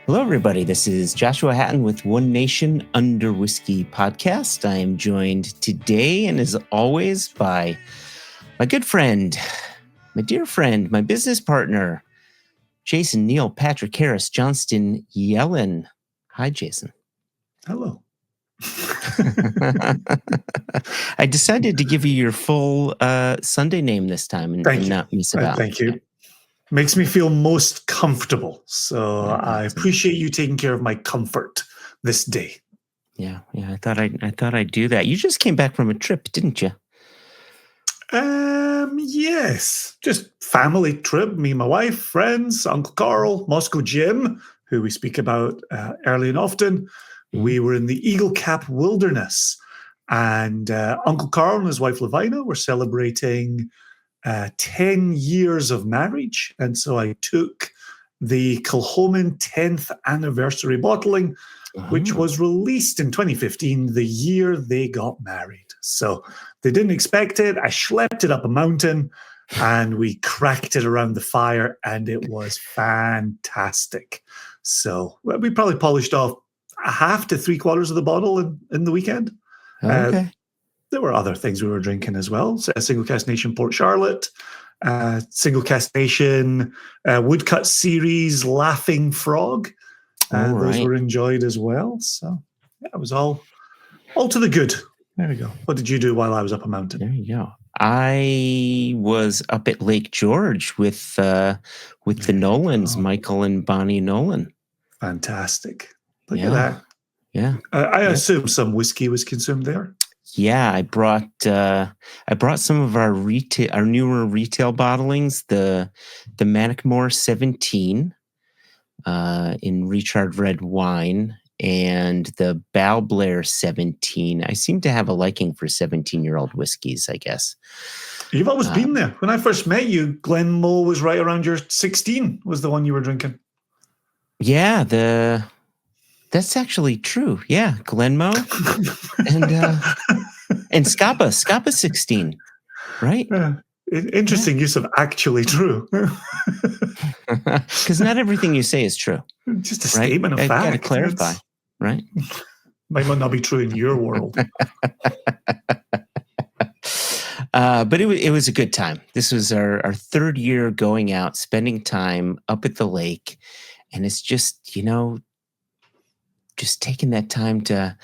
Hello, everybody. This is Joshua Hatton with One Nation Under Whisky podcast. I am joined today, and as always, by my good friend, my dear friend, my business partner, Jason Neal Patrick Harris Johnston Yellen. Hi, Jason. Hello. I decided to give you your full Sunday name this time and not miss about. Thank you. Makes me feel most comfortable. So I appreciate you taking care of my comfort this day. Yeah. I thought I'd do that. You just came back from a trip, didn't you? Yes. Just family trip. Me, my wife, friends, Uncle Carl, Moscow Jim, who we speak about early and often. We were in the Eagle Cap Wilderness, and Uncle Carl and his wife Lavina were celebrating 10 years of marriage. And so I took the Kilchoman 10th anniversary bottling, which was released in 2015, the year they got married. So they didn't expect it. I schlepped it up a mountain and we cracked it around the fire, and it was fantastic. So we probably polished off a half to 3/4 of the bottle in the weekend. Okay. There were other things we were drinking as well. So Single Cask Nation Port Charlotte, Single Cask Nation Woodcut Series Laughing Frog. Those were enjoyed as well. So yeah, it was all to the good. There we go. What did you do while I was up a mountain? There you go. I was up at Lake George with the Nolans, Michael and Bonnie Nolan. Fantastic. Look at that. Yeah. I assume some whiskey was consumed there. Yeah, I brought some of our newer retail bottlings, the Manickmore 17 in recharred red wine, and the Balblair 17. I seem to have a liking for 17-year-old whiskeys, I guess. You've always been there. When I first met you, Glenmoe was right around your 16 was the one you were drinking. Yeah, that's actually true. Yeah, Glenmoe and Scapa 16, right? Interesting use of actually true. Because not everything you say is true. Just a statement of fact. Got to clarify, right? Might not be true in your world. But it was a good time. This was our third year going out, spending time up at the lake. And it's just, just taking that time to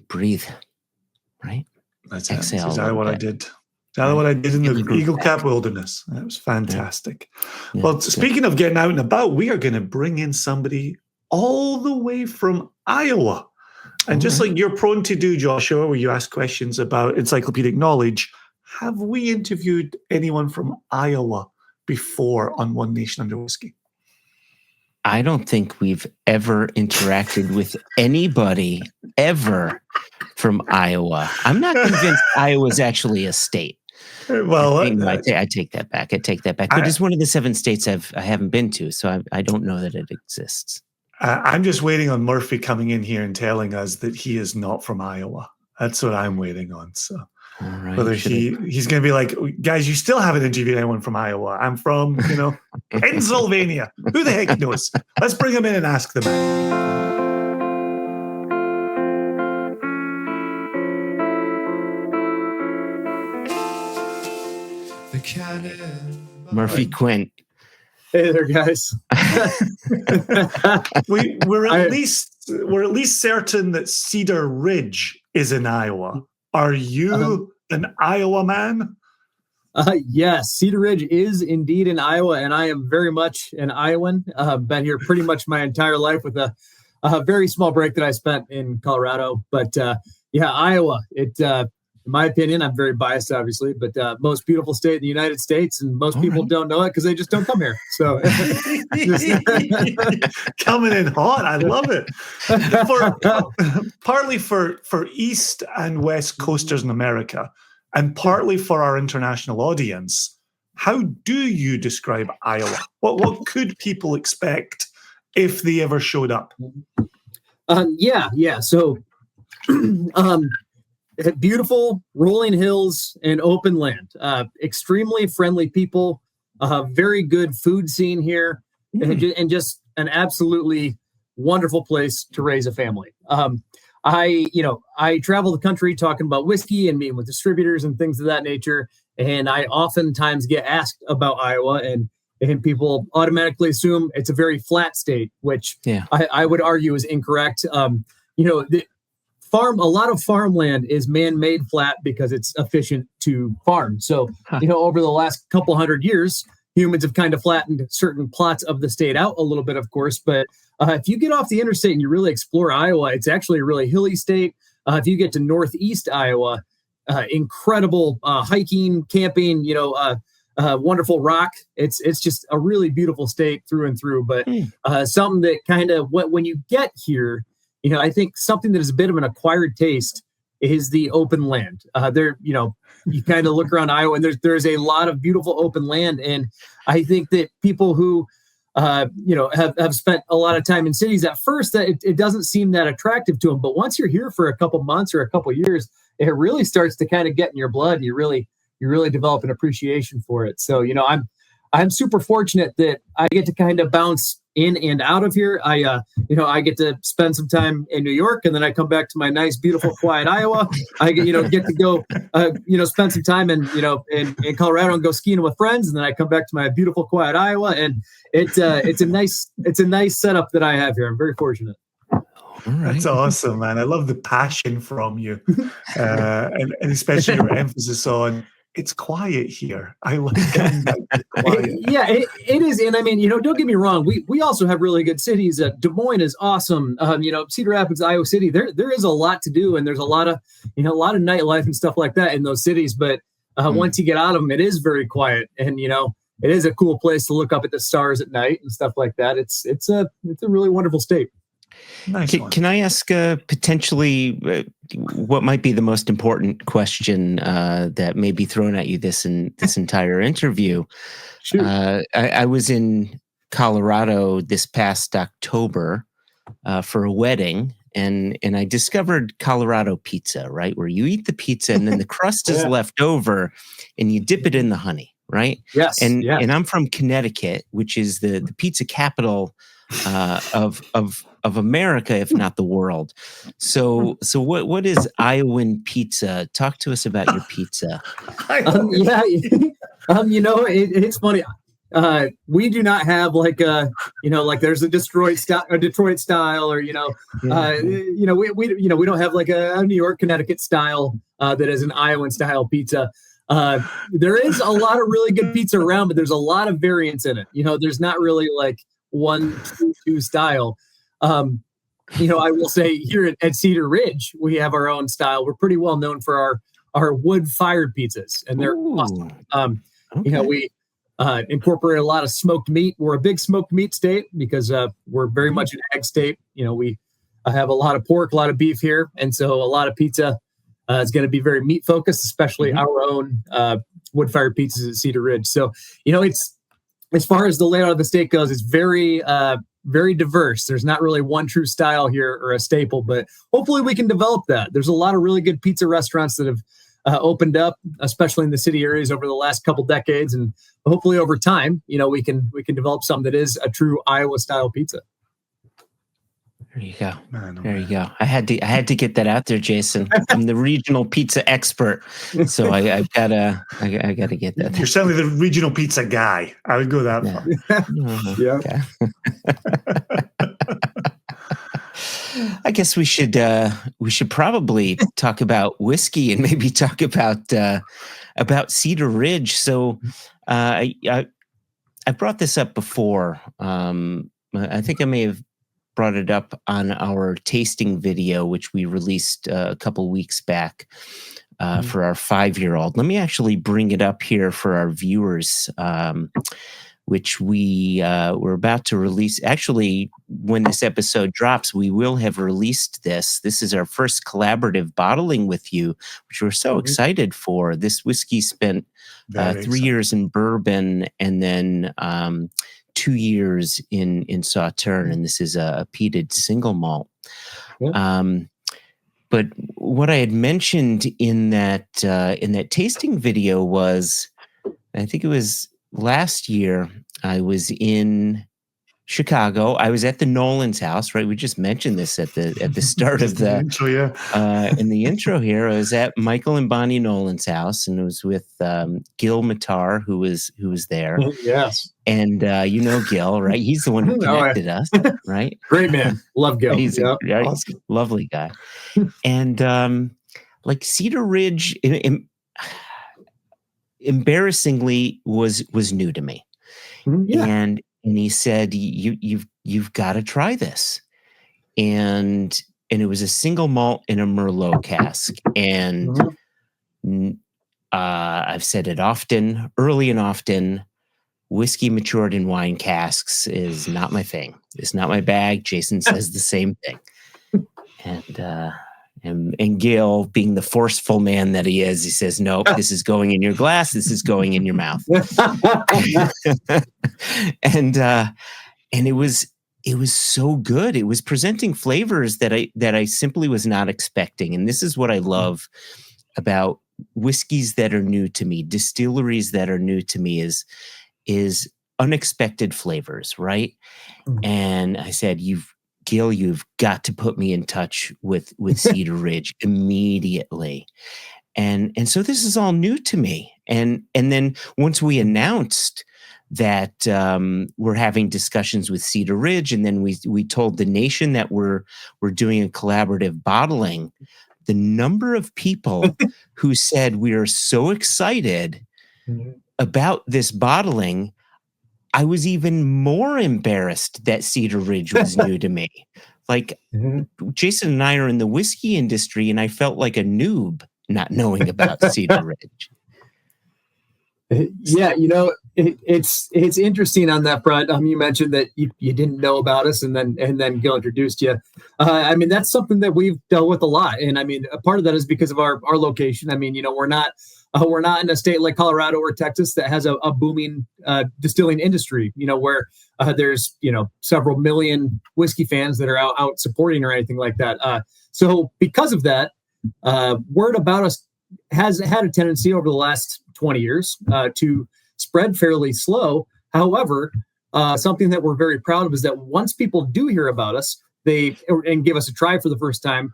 breathe, right? That's Exhale. That's exactly what I did. Exactly what I did in the Eagle Cap Wilderness. That was fantastic. Yeah. Well, speaking of getting out and about, we are going to bring in somebody all the way from Iowa. And just like you're prone to do, Joshua, where you ask questions about encyclopedic knowledge, have we interviewed anyone from Iowa before on One Nation Under Whisky? I don't think we've ever interacted with anybody ever from Iowa. I'm not convinced Iowa's actually a state. Well, I take that back. But it's one of the 7 states I haven't been to, so I don't know that it exists. I'm just waiting on Murphy coming in here and telling us that he is not from Iowa. That's what I'm waiting on. So whether he's going to be like, guys, you still haven't interviewed anyone from Iowa. I'm from, Pennsylvania. Who the heck knows? Let's bring him in and ask the man. Murphy Quint. Hey there, guys. we're at least certain that Cedar Ridge is in Iowa. Are you an Iowa man? Yes, Cedar Ridge is indeed in Iowa, and I am very much an Iowan. Been here pretty much my entire life, with a very small break that I spent in Colorado. But Iowa. In my opinion, I'm very biased, obviously, but most beautiful state in the United States, and most people don't know it because they just don't come here. So coming in hot, I love it. Partly for East and West Coasters in America, and partly for our international audience, how do you describe Iowa? What could people expect if they ever showed up? So. Beautiful rolling hills and open land, extremely friendly people, very good food scene here. and just an absolutely wonderful place to raise a family. I travel the country talking about whiskey and meeting with distributors and things of that nature. And I oftentimes get asked about Iowa, and people automatically assume it's a very flat state, which I would argue is incorrect. A lot of farmland is man-made flat because it's efficient to farm. So, over the last couple hundred years, humans have kind of flattened certain plots of the state out a little bit, of course. But if you get off the interstate and you really explore Iowa, it's actually a really hilly state. If you get to northeast Iowa, incredible hiking, camping, wonderful rock. It's just a really beautiful state through and through. But something that kind of, when you get here, I think something that is a bit of an acquired taste is the open land. You kind of look around Iowa and there's a lot of beautiful open land. And I think that people who, have spent a lot of time in cities at first, that it doesn't seem that attractive to them. But once you're here for a couple months or a couple years, it really starts to kind of get in your blood, and you really develop an appreciation for it. So, I'm super fortunate that I get to kind of bounce in and out of here. I get to spend some time in New York, and then I come back to my nice, beautiful, quiet Iowa. I get to go, spend some time in Colorado and go skiing with friends, and then I come back to my beautiful, quiet Iowa. And it's a nice setup that I have here. I'm very fortunate. Right. That's awesome, man. I love the passion from you, and especially your emphasis on it's quiet here. I like it quiet. Yeah, it is. And I mean, don't get me wrong. We also have really good cities. Des Moines is awesome. Cedar Rapids, Iowa City, there is a lot to do. And there's a lot of nightlife and stuff like that in those cities. But once you get out of them, it is very quiet. And, it is a cool place to look up at the stars at night and stuff like that. It's a really wonderful state. Nice. Can I ask potentially what might be the most important question that may be thrown at you this entire interview? Sure. I was in Colorado this past October for a wedding, and I discovered Colorado pizza, right? Where you eat the pizza and then the crust is left over and you dip it in the honey, right? Yes. And I'm from Connecticut, which is the pizza capital of America, if not the world. So what is Iowan pizza? Talk to us about your pizza. It's funny. We do not have like there's a Detroit style, or we don't have like a New York, Connecticut style that is an Iowan style pizza. There is a lot of really good pizza around, but there's a lot of variance in it. There's not really like one true style. I will say here at Cedar Ridge, we have our own style. We're pretty well known for our wood-fired pizzas, and they're awesome. Okay. We incorporate a lot of smoked meat. We're a big smoked meat state because we're very much an egg state. We have a lot of pork, a lot of beef here, and so a lot of pizza is going to be very meat focused, especially our own wood-fired pizzas at Cedar Ridge. So, it's as far as the layout of the state goes, it's very very diverse. There's not really one true style here or a staple, but hopefully we can develop that. There's a lot of really good pizza restaurants that have opened up, especially in the city areas over the last couple decades, and hopefully over time, we can develop something that is a true Iowa style pizza. There you go. There you go. I had to get that out there, Jason. I'm the regional pizza expert, so I gotta get that. You're certainly the regional pizza guy. I would go that far. Yeah. I guess we should probably talk about whiskey and maybe talk about Cedar Ridge. So I brought this up before. I think I may have brought it up on our tasting video, which we released a couple weeks back for our 5-year-old. Let me actually bring it up here for our viewers, which we're about to release. Actually, when this episode drops, we will have released this. This is our first collaborative bottling with you, which we're so excited for. This whiskey spent 3 years in bourbon and then 2 years in Sauterne, and this is a peated single malt. But what I had mentioned in that tasting video was, I think it was last year, I was in Chicago. I was at the Nolan's house, right? We just mentioned this at the start of the intro, yeah. in the intro here. I was at Michael and Bonnie Nolan's house, and it was with Gil Matar, who was there. Yes. And Gil, right? He's the one who connected us, right? Great man. Love Gil. He's yep. Awesome. Lovely guy. And like Cedar Ridge, embarrassingly was new to me. Yeah. And he said, you've got to try this. And it was a single malt in a Merlot cask. And I've said it often, early and often, whiskey matured in wine casks is not my thing. It's not my bag. Jason says the same thing. And Gil, being the forceful man that he is, he says, nope, this is going in your glass. This is going in your mouth. And it was so good. It was presenting flavors that I simply was not expecting. And this is what I love about whiskeys that are new to me, distilleries that are new to me is unexpected flavors, right? And I said, Gil, you've got to put me in touch with Cedar Ridge immediately. And so this is all new to me. And then once we announced that we're having discussions with Cedar Ridge, and then we told the nation that we're doing a collaborative bottling, the number of people who said we are so excited about this bottling, I was even more embarrassed that Cedar Ridge was new to me. Like Jason and I are in the whiskey industry, and I felt like a noob not knowing about Cedar Ridge. Yeah, it's interesting on that front. You mentioned that you didn't know about us, and then Gil introduced you. I mean, that's something that we've dealt with a lot, and I mean, a part of that is because of our location. I mean, we're not in a state like Colorado or Texas that has a booming distilling industry. Where there's several million whiskey fans that are out supporting or anything like that. So because of that, word about us has had a tendency over the last 20 years to spread fairly slow. However, something that we're very proud of is that once people do hear about us, and give us a try for the first time,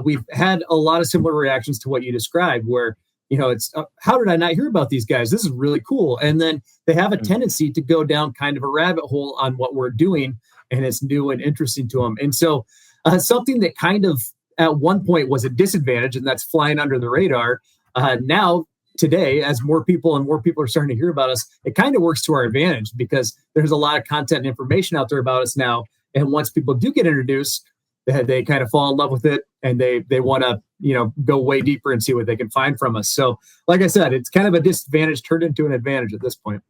we've had a lot of similar reactions to what you described, where it's how did I not hear about these guys? This is really cool. And then they have a tendency to go down kind of a rabbit hole on what we're doing, and it's new and interesting to them. And so something that kind of at one point was a disadvantage, and that's flying under the radar. Now, today, as more people are starting to hear about us, it kind of works to our advantage because there's a lot of content and information out there about us now. And once people do get introduced, they kind of fall in love with it, and they want to go way deeper and see what they can find from us. So, like I said, it's kind of a disadvantage turned into an advantage at this point.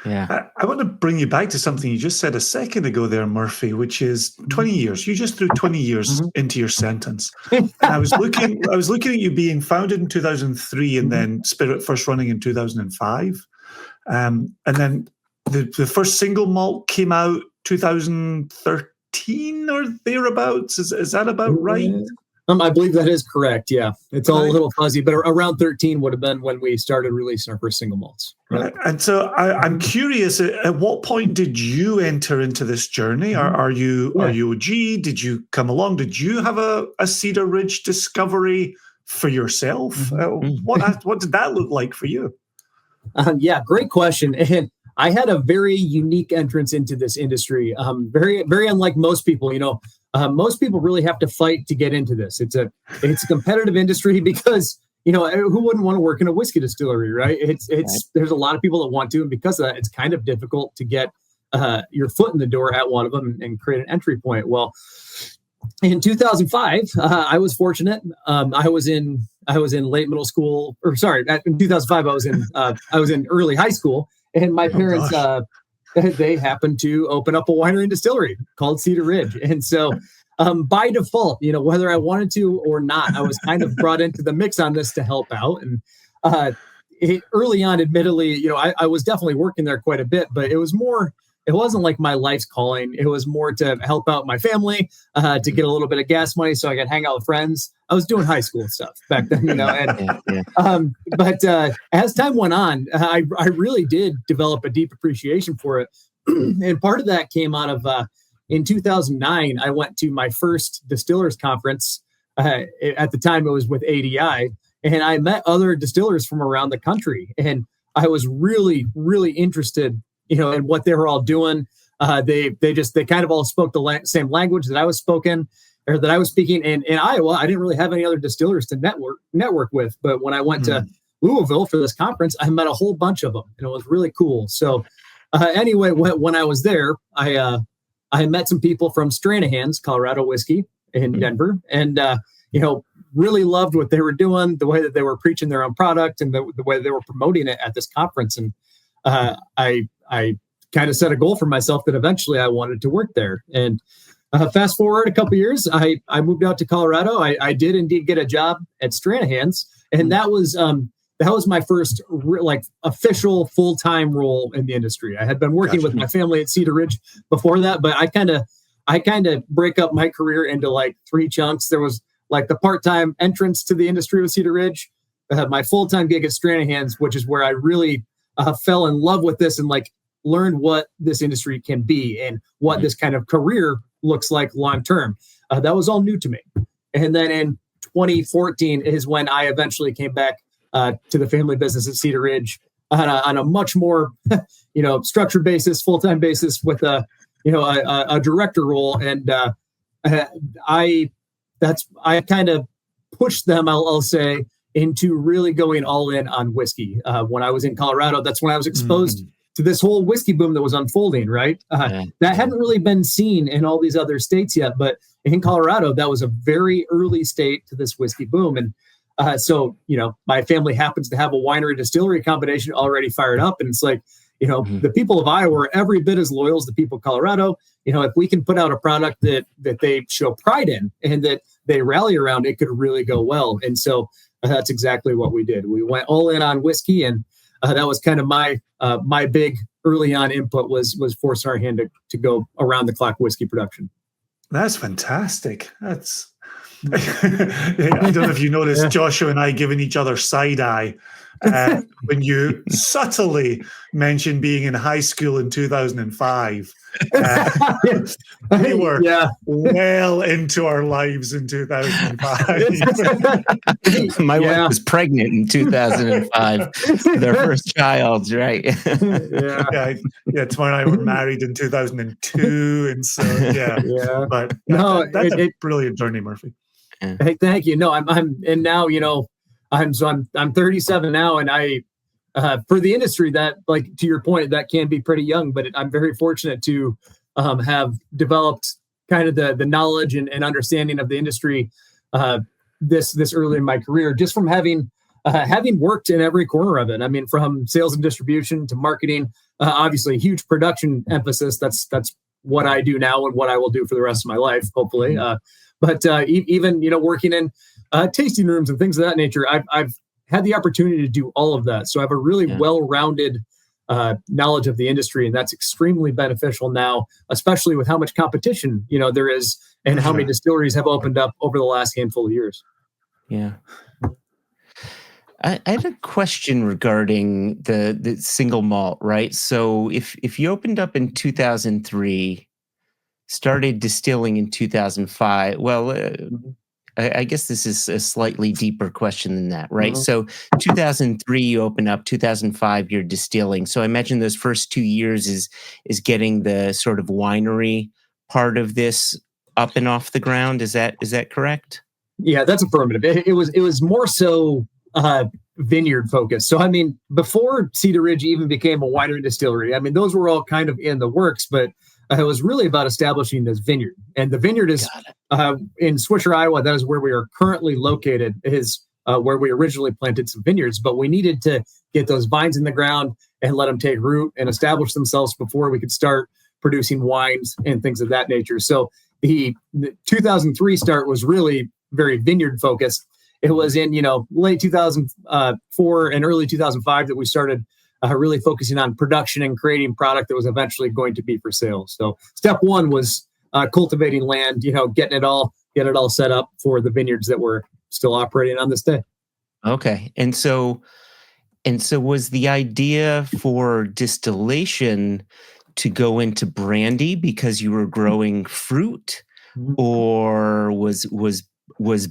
Yeah. I want to bring you back to something you just said a second ago there, Murphy, which is 20 years. You just threw 20 years into your sentence. And I was looking at you being founded in 2003 and then Spirit first running in 2005. And then the first single malt came out 2013 or thereabouts. Is that about right? I believe that is correct. Yeah, it's all a little fuzzy, but around 13 would have been when we started releasing our first single malts. Right. And so I'm curious, at what point did you enter into this journey? Are you OG? Did you come along? Did you have a Cedar Ridge discovery for yourself? What did that look like for you? Yeah, great question. And I had a very unique entrance into this industry. Very, very unlike most people. Most people really have to fight to get into this. It's a competitive industry because who wouldn't want to work in a whiskey distillery, right? There's a lot of people that want to, and because of that, it's kind of difficult to get your foot in the door at one of them and create an entry point. Well, in 2005, I was fortunate. I was in late middle school, or sorry, in 2005, I was in early high school. And my parents, they happened to open up a winery and distillery called Cedar Ridge. And so by default, whether I wanted to or not, I was kind of brought into the mix on this to help out. And early on, admittedly, I was definitely working there quite a bit, but it wasn't like my life's calling. It was more to help out my family, to get a little bit of gas money so I could hang out with friends. I was doing high school stuff back then, but as time went on, I really did develop a deep appreciation for it, and part of that came out of in 2009. I went to my first distillers conference. At the time, it was with ADI, and I met other distillers from around the country, and I was really, really interested, in what they were all doing. They kind of all spoke the same language that I was speaking. And in Iowa, I didn't really have any other distillers to network with. But when I went to Louisville for this conference, I met a whole bunch of them, and it was really cool. So anyway, when I was there, I met some people from Stranahan's Colorado Whiskey in Denver, and really loved what they were doing, the way that they were preaching their own product, and the way they were promoting it at this conference. And I kind of set a goal for myself that eventually I wanted to work there. And fast forward a couple of years, I moved out to Colorado. I did indeed get a job at Stranahan's, and that was my first official full-time role in the industry. I had been working with my family at Cedar Ridge before that, but I kind of break up my career into like three chunks. There was like the part-time entrance to the industry with Cedar Ridge. I had my full-time gig at Stranahan's, which is where I really fell in love with this and like learned what this industry can be and what this kind of career looks like long-term. That was all new to me. And then in 2014 is when I eventually came back to the family business at Cedar Ridge on a much more, structured basis, full-time basis with a director role. And I kind of pushed them, I'll say, into really going all in on whiskey. When I was in Colorado, that's when I was exposed to this whole whiskey boom that was unfolding, right? That hadn't really been seen in all these other states yet, but in Colorado, that was a very early state to this whiskey boom. And so, my family happens to have a winery distillery combination already fired up. And it's like, the people of Iowa are every bit as loyal as the people of Colorado. If we can put out a product that they show pride in and that they rally around, it could really go well. And so that's exactly what we did. We went all in on whiskey, and that was kind of my big early on input was forcing our hand to go around the clock whiskey production. That's fantastic. That's I don't know if you noticed Joshua and I giving each other side eye when you subtly mentioned being in high school in 2005. We were well into our lives in 2005. My wife was pregnant in 2005. Their first child, right? Tamara and I were married in 2002, and so But that's a brilliant journey, Murphy. Hey, thank you. No, I'm now I'm 37 now, and I for the industry that, like to your point, that can be pretty young, but I'm very fortunate to have developed kind of the knowledge and understanding of the industry this early in my career, just from having worked in every corner of it. I mean, from sales and distribution to marketing, obviously a huge production emphasis. That's what I do now and what I will do for the rest of my life, hopefully. But even working in tasting rooms and things of that nature, I've had the opportunity to do all of that. So I have a really well-rounded knowledge of the industry, and that's extremely beneficial now, especially with how much competition there is and how many distilleries have opened up over the last handful of years. Yeah. I had a question regarding the single malt, right? So if you opened up in 2003, started distilling in 2005, well, I guess this is a slightly deeper question than that, right? So 2003, you open up, 2005, you're distilling. So I imagine those first 2 years is getting the sort of winery part of this up and off the ground. Is that correct? Yeah, that's affirmative. It was more so vineyard focused. So, I mean, before Cedar Ridge even became a winery distillery, I mean, those were all kind of in the works, but it was really about establishing this vineyard. And the vineyard is in Swisher, Iowa. That is where we are currently located, is where we originally planted some vineyards. But we needed to get those vines in the ground and let them take root and establish themselves before we could start producing wines and things of that nature. So the 2003 start was really very vineyard focused. It was in, late 2004 and early 2005 that we started really focusing on production and creating product that was eventually going to be for sale. So step one was cultivating land, getting it all set up for the vineyards that we're still operating on this day. Okay. And so was the idea for distillation to go into brandy because you were growing fruit, or was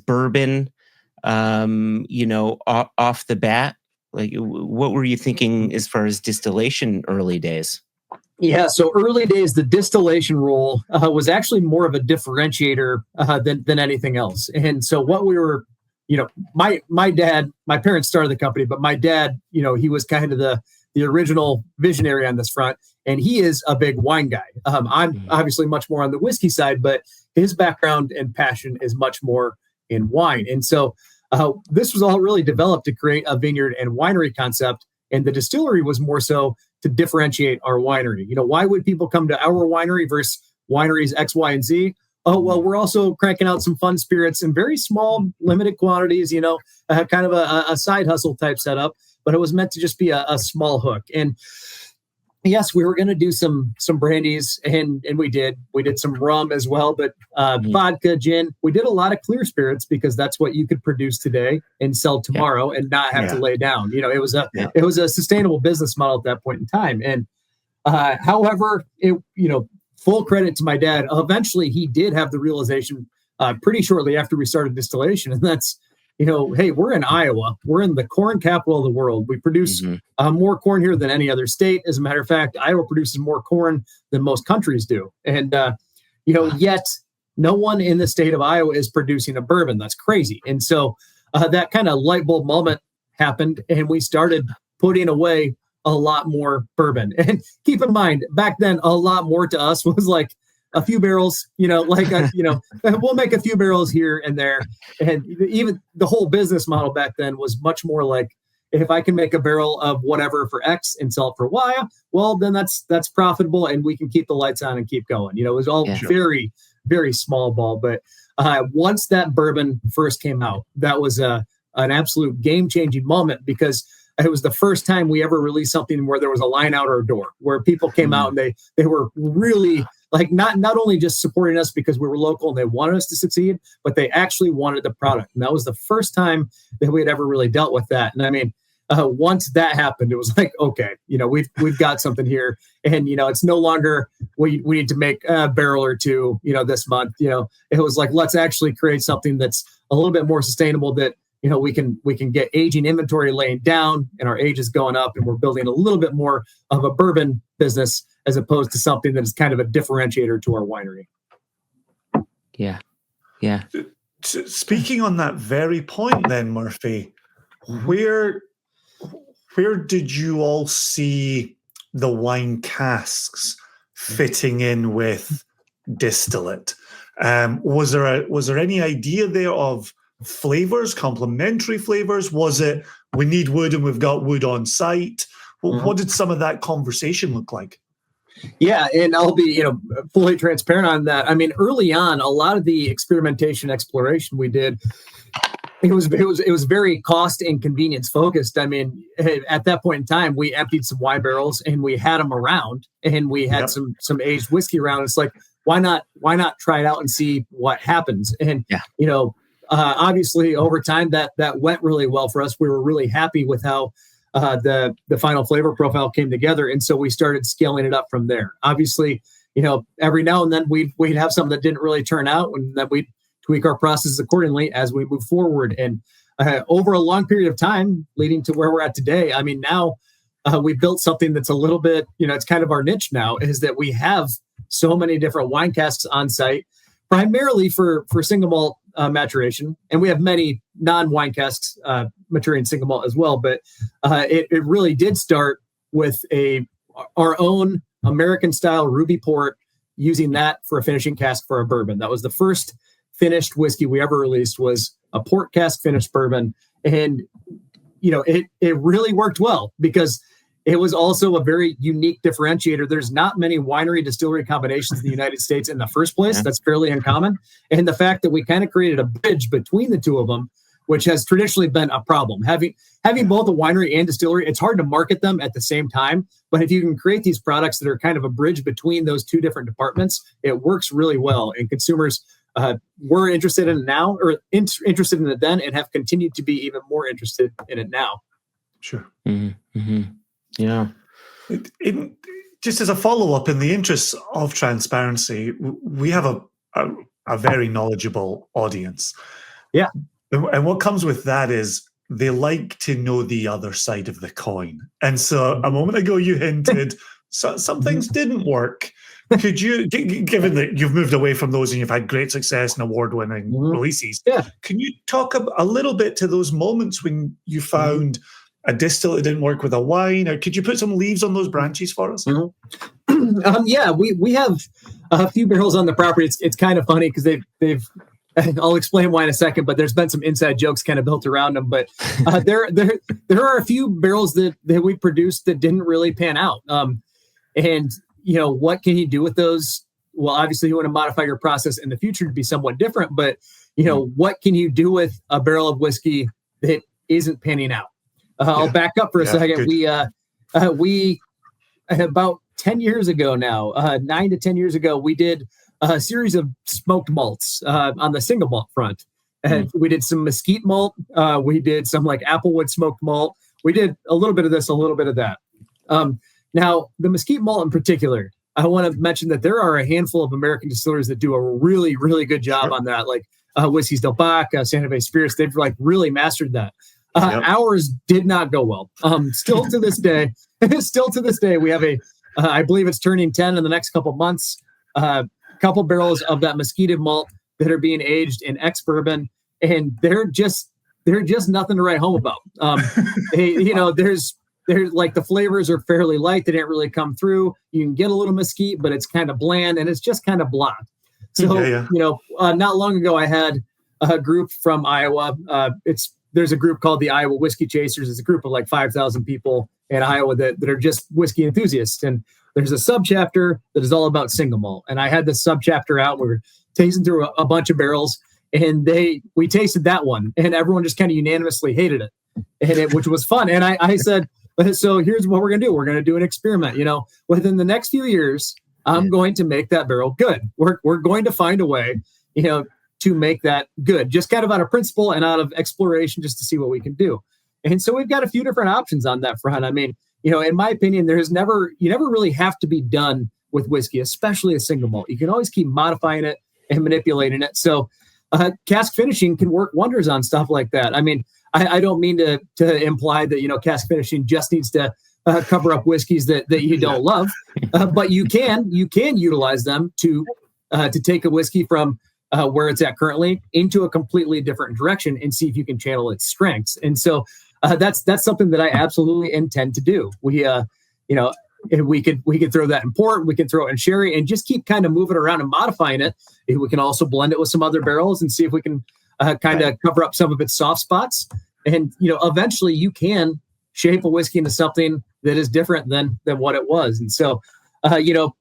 bourbon, off the bat? Like, what were you thinking as far as distillation early days? Yeah, so early days, the distillation role was actually more of a differentiator than anything else. And so what we were, my parents started the company, but my dad, he was kind of the original visionary on this front, and he is a big wine guy. I'm obviously much more on the whiskey side, but his background and passion is much more in wine. And so this was all really developed to create a vineyard and winery concept, and the distillery was more so to differentiate our winery. Why would people come to our winery versus wineries X, Y, and Z? Oh, well, we're also cranking out some fun spirits in very small, limited quantities, kind of a side hustle type setup, but it was meant to just be a small hook. And yes, we were going to do some brandies, and we did. We did some rum as well, but vodka, gin. We did a lot of clear spirits because that's what you could produce today and sell tomorrow and not have to lay down. It was a sustainable business model at that point in time. And however, full credit to my dad. Eventually, he did have the realization pretty shortly after we started distillation, and that's, hey, we're in Iowa. We're in the corn capital of the world. We produce more corn here than any other state. As a matter of fact, Iowa produces more corn than most countries do. And, yet no one in the state of Iowa is producing a bourbon. That's crazy. And so that kind of light bulb moment happened, and we started putting away a lot more bourbon. And keep in mind, back then, a lot more to us was like a few barrels, we'll make a few barrels here and there. And even the whole business model back then was much more like, if I can make a barrel of whatever for X and sell it for Y, well, then that's profitable, and we can keep the lights on and keep going. It was all very, very small ball. But once that bourbon first came out, that was an absolute game-changing moment, because it was the first time we ever released something where there was a line out our door, where people came out and they were really like not only just supporting us because we were local and they wanted us to succeed, but they actually wanted the product. And that was the first time that we had ever really dealt with that. And I mean, once that happened, it was like, okay, we've got something here, and it's no longer we need to make a barrel or two, this month. It was like, let's actually create something that's a little bit more sustainable, that we can get aging inventory laying down, and our age is going up, and we're building a little bit more of a bourbon business as opposed to something that is kind of a differentiator to our winery. Yeah. Speaking on that very point then, Murphy, where did you all see the wine casks fitting in with distillate? Was there any idea there of flavors, complementary flavors? Was it, we need wood and we've got wood on site? What did some of that conversation look like? Yeah, and I'll be, fully transparent on that. I mean, early on, a lot of the experimentation, exploration we did, it was very cost and convenience focused. I mean, at that point in time, we emptied some wine barrels and we had them around, and we had some aged whiskey around. It's like, why not try it out and see what happens? And obviously, over time, that went really well for us. We were really happy with how the final flavor profile came together, and so we started scaling it up from there. Obviously, every now and then we'd have something that didn't really turn out, and then we'd tweak our processes accordingly as we move forward. And over a long period of time, leading to where we're at today, I mean, now we built something that's a little bit, it's kind of our niche now, is that we have so many different wine casks on site, primarily for single malt maturation, and we have many non-wine casks maturing single malt as well. But it really did start with our own American style ruby port, using that for a finishing cask for a bourbon. That was the first finished whiskey we ever released, was a port cask finished bourbon, and it really worked well because it was also a very unique differentiator. There's not many winery distillery combinations in the United States in the first place. That's fairly uncommon. And the fact that we kind of created a bridge between the two of them, which has traditionally been a problem. Having both a winery and distillery, it's hard to market them at the same time. But if you can create these products that are kind of a bridge between those two different departments, it works really well. And consumers were interested in it now, or interested in it then, and have continued to be even more interested in it now. Sure. Mm-hmm. Mm-hmm. Yeah. Just as a follow-up, in the interest of transparency, we have a very knowledgeable audience. Yeah. And what comes with that is they like to know the other side of the coin. And so a moment ago you hinted some things didn't work. Could you, given that you've moved away from those and you've had great success and award-winning releases, can you talk a little bit to those moments when you found a distill that didn't work with a wine? Or could you put some leaves on those branches for us? Yeah, we have a few barrels on the property. It's kind of funny because they've I'll explain why in a second, but there's been some inside jokes kind of built around them. But there are a few barrels that we produced that didn't really pan out. And what can you do with those? Well, obviously you want to modify your process in the future to be somewhat different, but what can you do with a barrel of whiskey that isn't panning out? I'll back up for a second. Good. We about 10 years ago now, 9 to 10 years ago, we did a series of smoked malts on the single malt front. And we did some mesquite malt. We did some like applewood smoked malt. We did a little bit of this, a little bit of that. Now, the mesquite malt in particular, I want to mention that there are a handful of American distillers that do a really, really good job on that. Like Whiskey's Del Bac, Santa Fe Spirits, they've like really mastered that. Ours did not go well. Still to this day, we have I believe it's turning 10 in the next couple months. Couple barrels of that mesquite malt that are being aged in ex-bourbon, and they're just nothing to write home about. There's like the flavors are fairly light. They didn't really come through. You can get a little mesquite, but it's kind of bland and it's just kind of blah. So, not long ago, I had a group from Iowa. There's a group called the Iowa Whiskey Chasers. It's a group of like 5,000 people in Iowa that are just whiskey enthusiasts. And there's a subchapter that is all about single malt. And I had this subchapter out. We were tasting through a bunch of barrels, and we tasted that one, and everyone just kind of unanimously hated it, which was fun. And I said, so here's what we're going to do. We're going to do an experiment. Within the next few years, I'm going to make that barrel good. We're going to find a way, to make that good, just kind of out of principle and out of exploration, just to see what we can do. And so we've got a few different options on that front. I mean, in my opinion, you never really have to be done with whiskey, especially a single malt. You can always keep modifying it and manipulating it. So cask finishing can work wonders on stuff like that. I mean, I don't mean to imply that, cask finishing just needs to cover up whiskeys that you don't love, but you can utilize them to take a whiskey from where it's at currently into a completely different direction and see if you can channel its strengths. And so that's something that I absolutely intend to do. We could throw that in port, we can throw it in sherry, and just keep kind of moving around and modifying it. We can also blend it with some other barrels and see if we can kind of cover up some of its soft spots. And eventually you can shape a whiskey into something that is different than what it was. And so the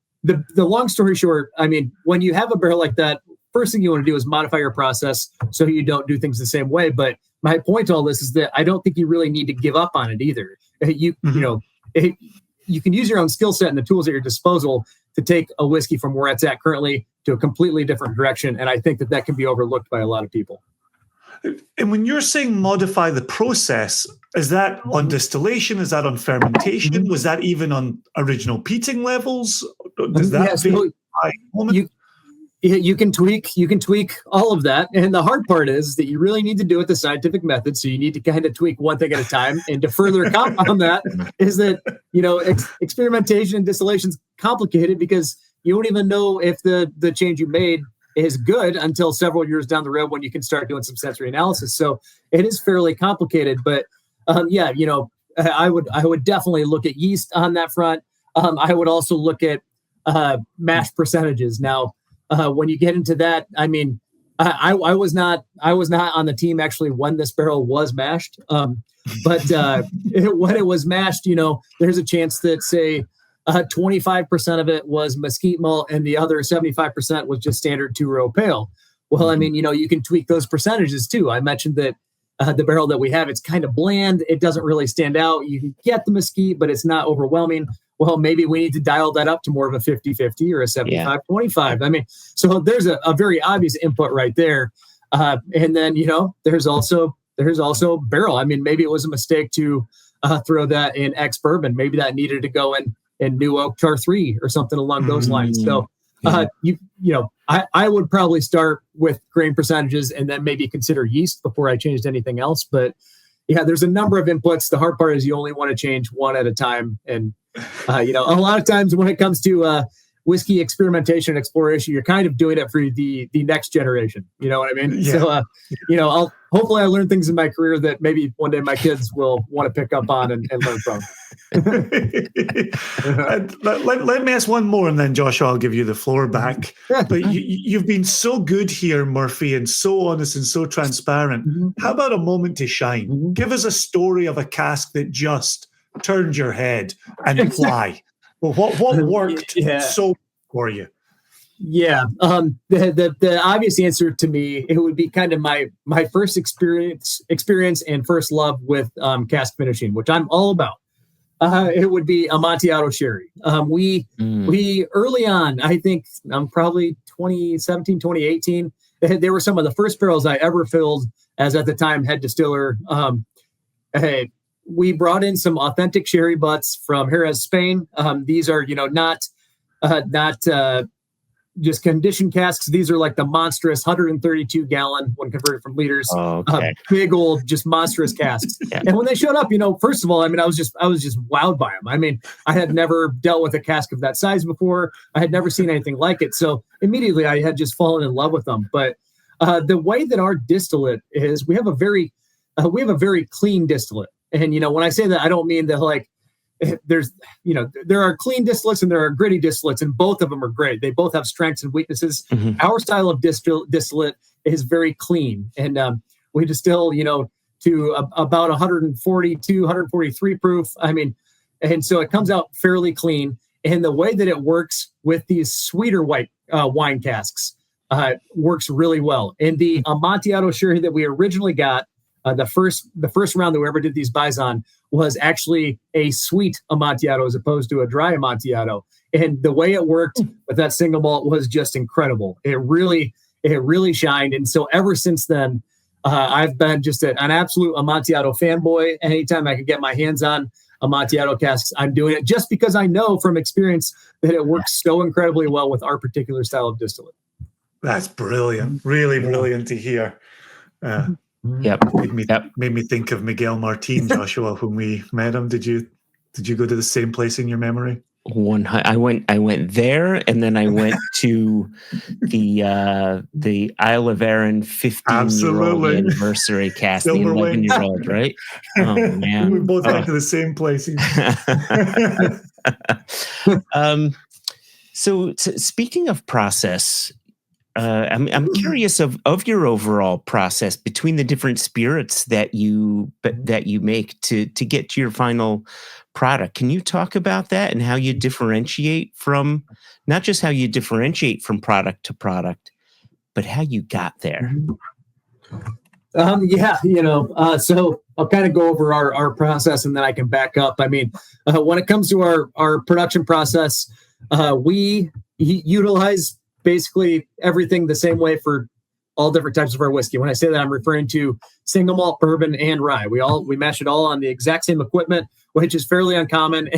long story short, I mean, when you have a barrel like that, first thing you want to do is modify your process so you don't do things the same way. But my point to all this is that I don't think you really need to give up on it either. You can use your own skill set and the tools at your disposal to take a whiskey from where it's at currently to a completely different direction. And I think that can be overlooked by a lot of people. And when you're saying modify the process, is that on distillation? Is that on fermentation? Was that even on original peating levels? Does that you can tweak all of that. And the hard part is that you really need to do it the scientific method. So you need to kind of tweak one thing at a time. And to further compound that is that, experimentation and distillation is complicated because you don't even know if the change you made is good until several years down the road when you can start doing some sensory analysis. So it is fairly complicated, but I would definitely look at yeast on that front. I would also look at mash percentages. Now, when you get into that, I mean, I was not on the team actually when this barrel was mashed. But when it was mashed, there's a chance that say 25% of it was mesquite malt and the other 75% was just standard 2-row pale. Well, I mean, you can tweak those percentages too. I mentioned that the barrel that we have, it's kind of bland. It doesn't really stand out. You can get the mesquite, but it's not overwhelming. Well, maybe we need to dial that up to more of a 50-50 or a 75-25. I mean, so there's a very obvious input right there. And then, there's also barrel. I mean, maybe it was a mistake to throw that in ex-bourbon. Maybe that needed to go in New Oak Char 3 or something along those lines. So I would probably start with grain percentages and then maybe consider yeast before I changed anything else. But yeah, there's a number of inputs. The hard part is you only want to change one at a time. And, a lot of times when it comes to whiskey experimentation and exploration, you're kind of doing it for the next generation. You know what I mean? Yeah. So, hopefully I learn things in my career that maybe one day my kids will want to pick up on and learn from. Let me ask one more, and then Joshua, I'll give you the floor back. But you've been so good here, Murphy, and so honest and so transparent. Mm-hmm. How about a moment to shine? Mm-hmm. Give us a story of a cask that just turned your head and fly. Well, what worked so for you? Yeah. The obvious answer to me, it would be kind of my first experience and first love with cask finishing, which I'm all about. It would be Amontillado sherry. We early on, I think probably 2017, 2018, they were some of the first barrels I ever filled as at the time head distiller. We brought in some authentic sherry butts from Jerez, Spain. These are, not just conditioned casks. These are like the monstrous 132 gallon when converted from liters, big old, just monstrous casks. Yeah. And when they showed up, first of all, I was just wowed by them. I had never dealt with a cask of that size before. I had never seen anything like it. So immediately I had just fallen in love with them. But the way that our distillate is, we have a very clean distillate. And, when I say that, I don't mean that there are clean distillates and there are gritty distillates, and both of them are great. They both have strengths and weaknesses. Mm-hmm. Our style of distillate is very clean. And we distill, to about 142, 143 proof. And so it comes out fairly clean. And the way that it works with these sweeter white wine casks works really well. And the Amontillado sherry that we originally got, the first round that we ever did these buys on was actually a sweet Amontillado as opposed to a dry Amontillado. And the way it worked with that single malt was just incredible. It really shined. And so ever since then, I've been just an absolute Amontillado fanboy. Anytime I can get my hands on Amontillado casks, I'm doing it just because I know from experience that it works so incredibly well with our particular style of distillate. That's brilliant. Really brilliant to hear. Made me think of Miguel Martin, Joshua, when we met him. Did you go to the same place in your memory? I went there, and then I went to the Isle of Arran 15-year-old anniversary cask, the 11-year-old, right? Oh man, we both went to the same places. So speaking of process. I'm curious of your overall process between the different spirits that you make to get to your final product. Can you talk about that and how you differentiate from, not just how you differentiate from product to product, but how you got there? So I'll kind of go over our process and then I can back up. When it comes to our production process, we utilize basically everything the same way for all different types of our whiskey. When I say that, I'm referring to single malt, bourbon, and rye. We mash it all on the exact same equipment, which is fairly uncommon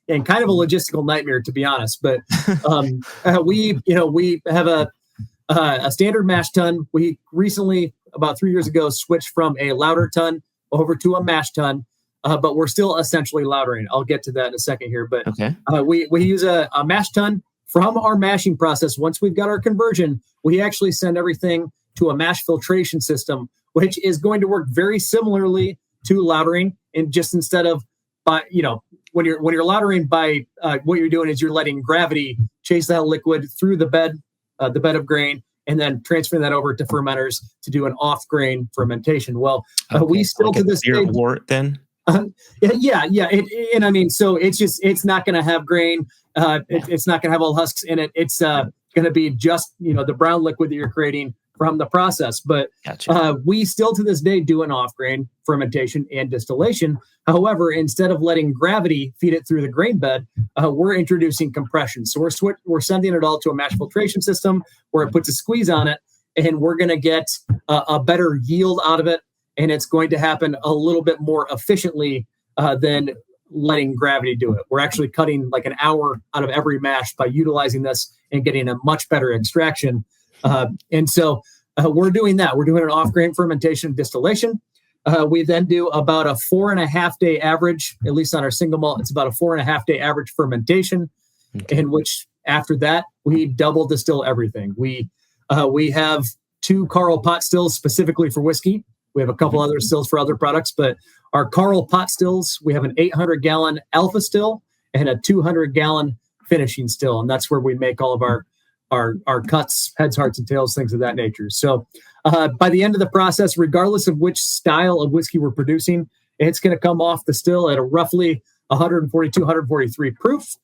and kind of a logistical nightmare, to be honest. But we have a standard mash tun. We recently, about 3 years ago, switched from a lauter tun over to a mash tun. But we're still essentially lautering. I'll get to that in a second here. But we use a mash tun. From our mashing process, once we've got our conversion, we actually send everything to a mash filtration system, which is going to work very similarly to lautering. And just instead of, when you're lautering, by what you're doing is you're letting gravity chase that liquid through the bed of grain, and then transferring that over to fermenters to do an off-grain fermentation. Well, we still to this day wort then. So it's not going to have grain. It's not going to have all husks in it. It's going to be just, the brown liquid that you're creating from the process. But we still to this day do an off-grain fermentation and distillation. However, instead of letting gravity feed it through the grain bed, we're introducing compression. So we're sending it all to a mash filtration system where it puts a squeeze on it, and we're going to get a better yield out of it. And it's going to happen a little bit more efficiently than letting gravity do it. We're actually cutting like an hour out of every mash by utilizing this and getting a much better extraction. And so we're doing that. We're doing an off-grain fermentation distillation. We then do about a 4.5 day average, at least on our single malt. It's about a 4.5 day average fermentation, in which after that, we double distill everything. We have 2 Carl pot stills specifically for whiskey. We have a couple other stills for other products, but our Carl pot stills, we have an 800-gallon alpha still and a 200-gallon finishing still. And that's where we make all of our cuts, heads, hearts, and tails, things of that nature. So by the end of the process, regardless of which style of whiskey we're producing, it's going to come off the still at a roughly 142, 143 proof.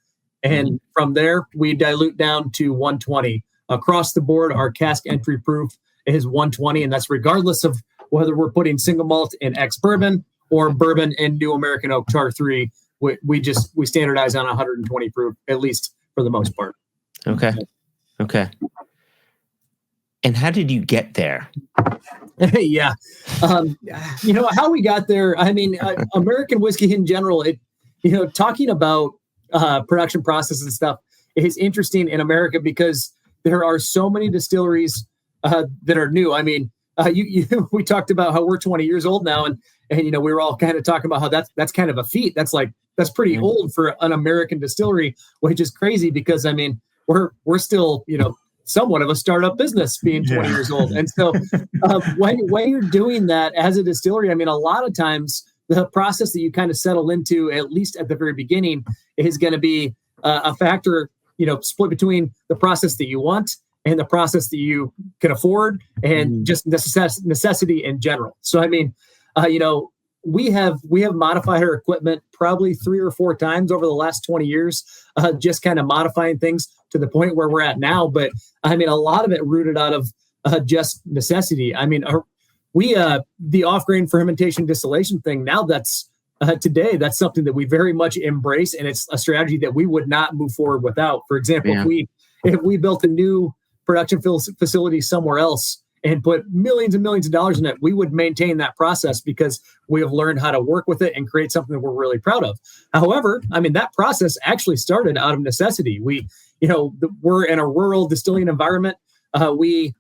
And from there, we dilute down to 120. Across the board, our cask entry proof is 120, and that's regardless of whether we're putting single malt in ex-bourbon or bourbon in New American Oak Char 3. We standardize on 120 proof, at least for the most part. Okay. And how did you get there? Yeah. How we got there, I mean, American whiskey in general, talking about production process and stuff is interesting in America because there are so many distilleries that are new. I mean, we talked about how we're 20 years old now, and we were all kind of talking about how that's kind of a feat. That's pretty old for an American distillery, which is crazy because I mean we're still somewhat of a startup business being 20 years old, and so when you're doing that as a distillery, I mean a lot of times the process that you kind of settle into, at least at the very beginning, is going to be a factor split between the process that you want and the process that you can afford and just necessity in general. So, I mean, we have modified our equipment probably 3 or 4 times over the last 20 years, just kind of modifying things to the point where we're at now. But I mean, a lot of it rooted out of just necessity. I mean, the off-grain fermentation distillation thing, now that's today, that's something that we very much embrace. And it's a strategy that we would not move forward without. For example, if we built a new production facility somewhere else and put millions and millions of dollars in it, we would maintain that process because we have learned how to work with it and create something that we're really proud of. However, I mean, that process actually started out of necessity. We're in a rural distilling environment. We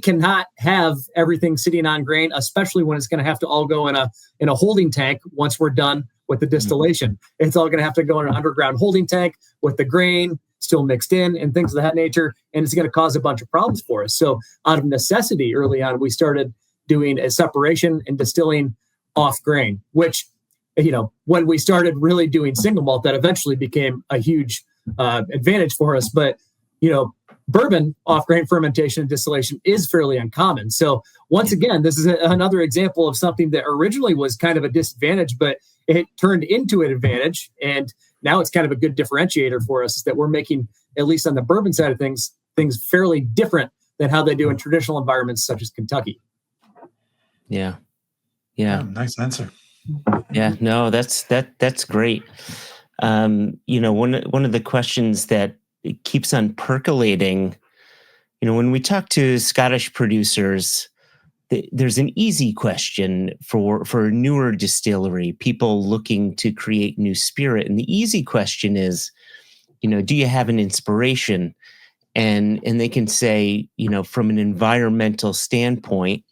cannot have everything sitting on grain, especially when it's going to have to all go in a holding tank once we're done with the distillation. It's all going to have to go in an underground holding tank with the grain still mixed in and things of that nature. And it's going to cause a bunch of problems for us. So out of necessity, early on, we started doing a separation and distilling off grain, which, when we started really doing single malt, that eventually became a huge advantage for us. But, bourbon off-grain fermentation and distillation is fairly uncommon. So once again, this is another example of something that originally was kind of a disadvantage, but it turned into an advantage. And now it's kind of a good differentiator for us that we're making, at least on the bourbon side of things fairly different than how they do in traditional environments such as Kentucky. Yeah. Nice answer. Yeah, no, that's great. One of the questions that it keeps on percolating, when we talk to Scottish producers, there's an easy question for a newer distillery, people looking to create new spirit. And the easy question is, do you have an inspiration? And they can say, from an environmental standpoint,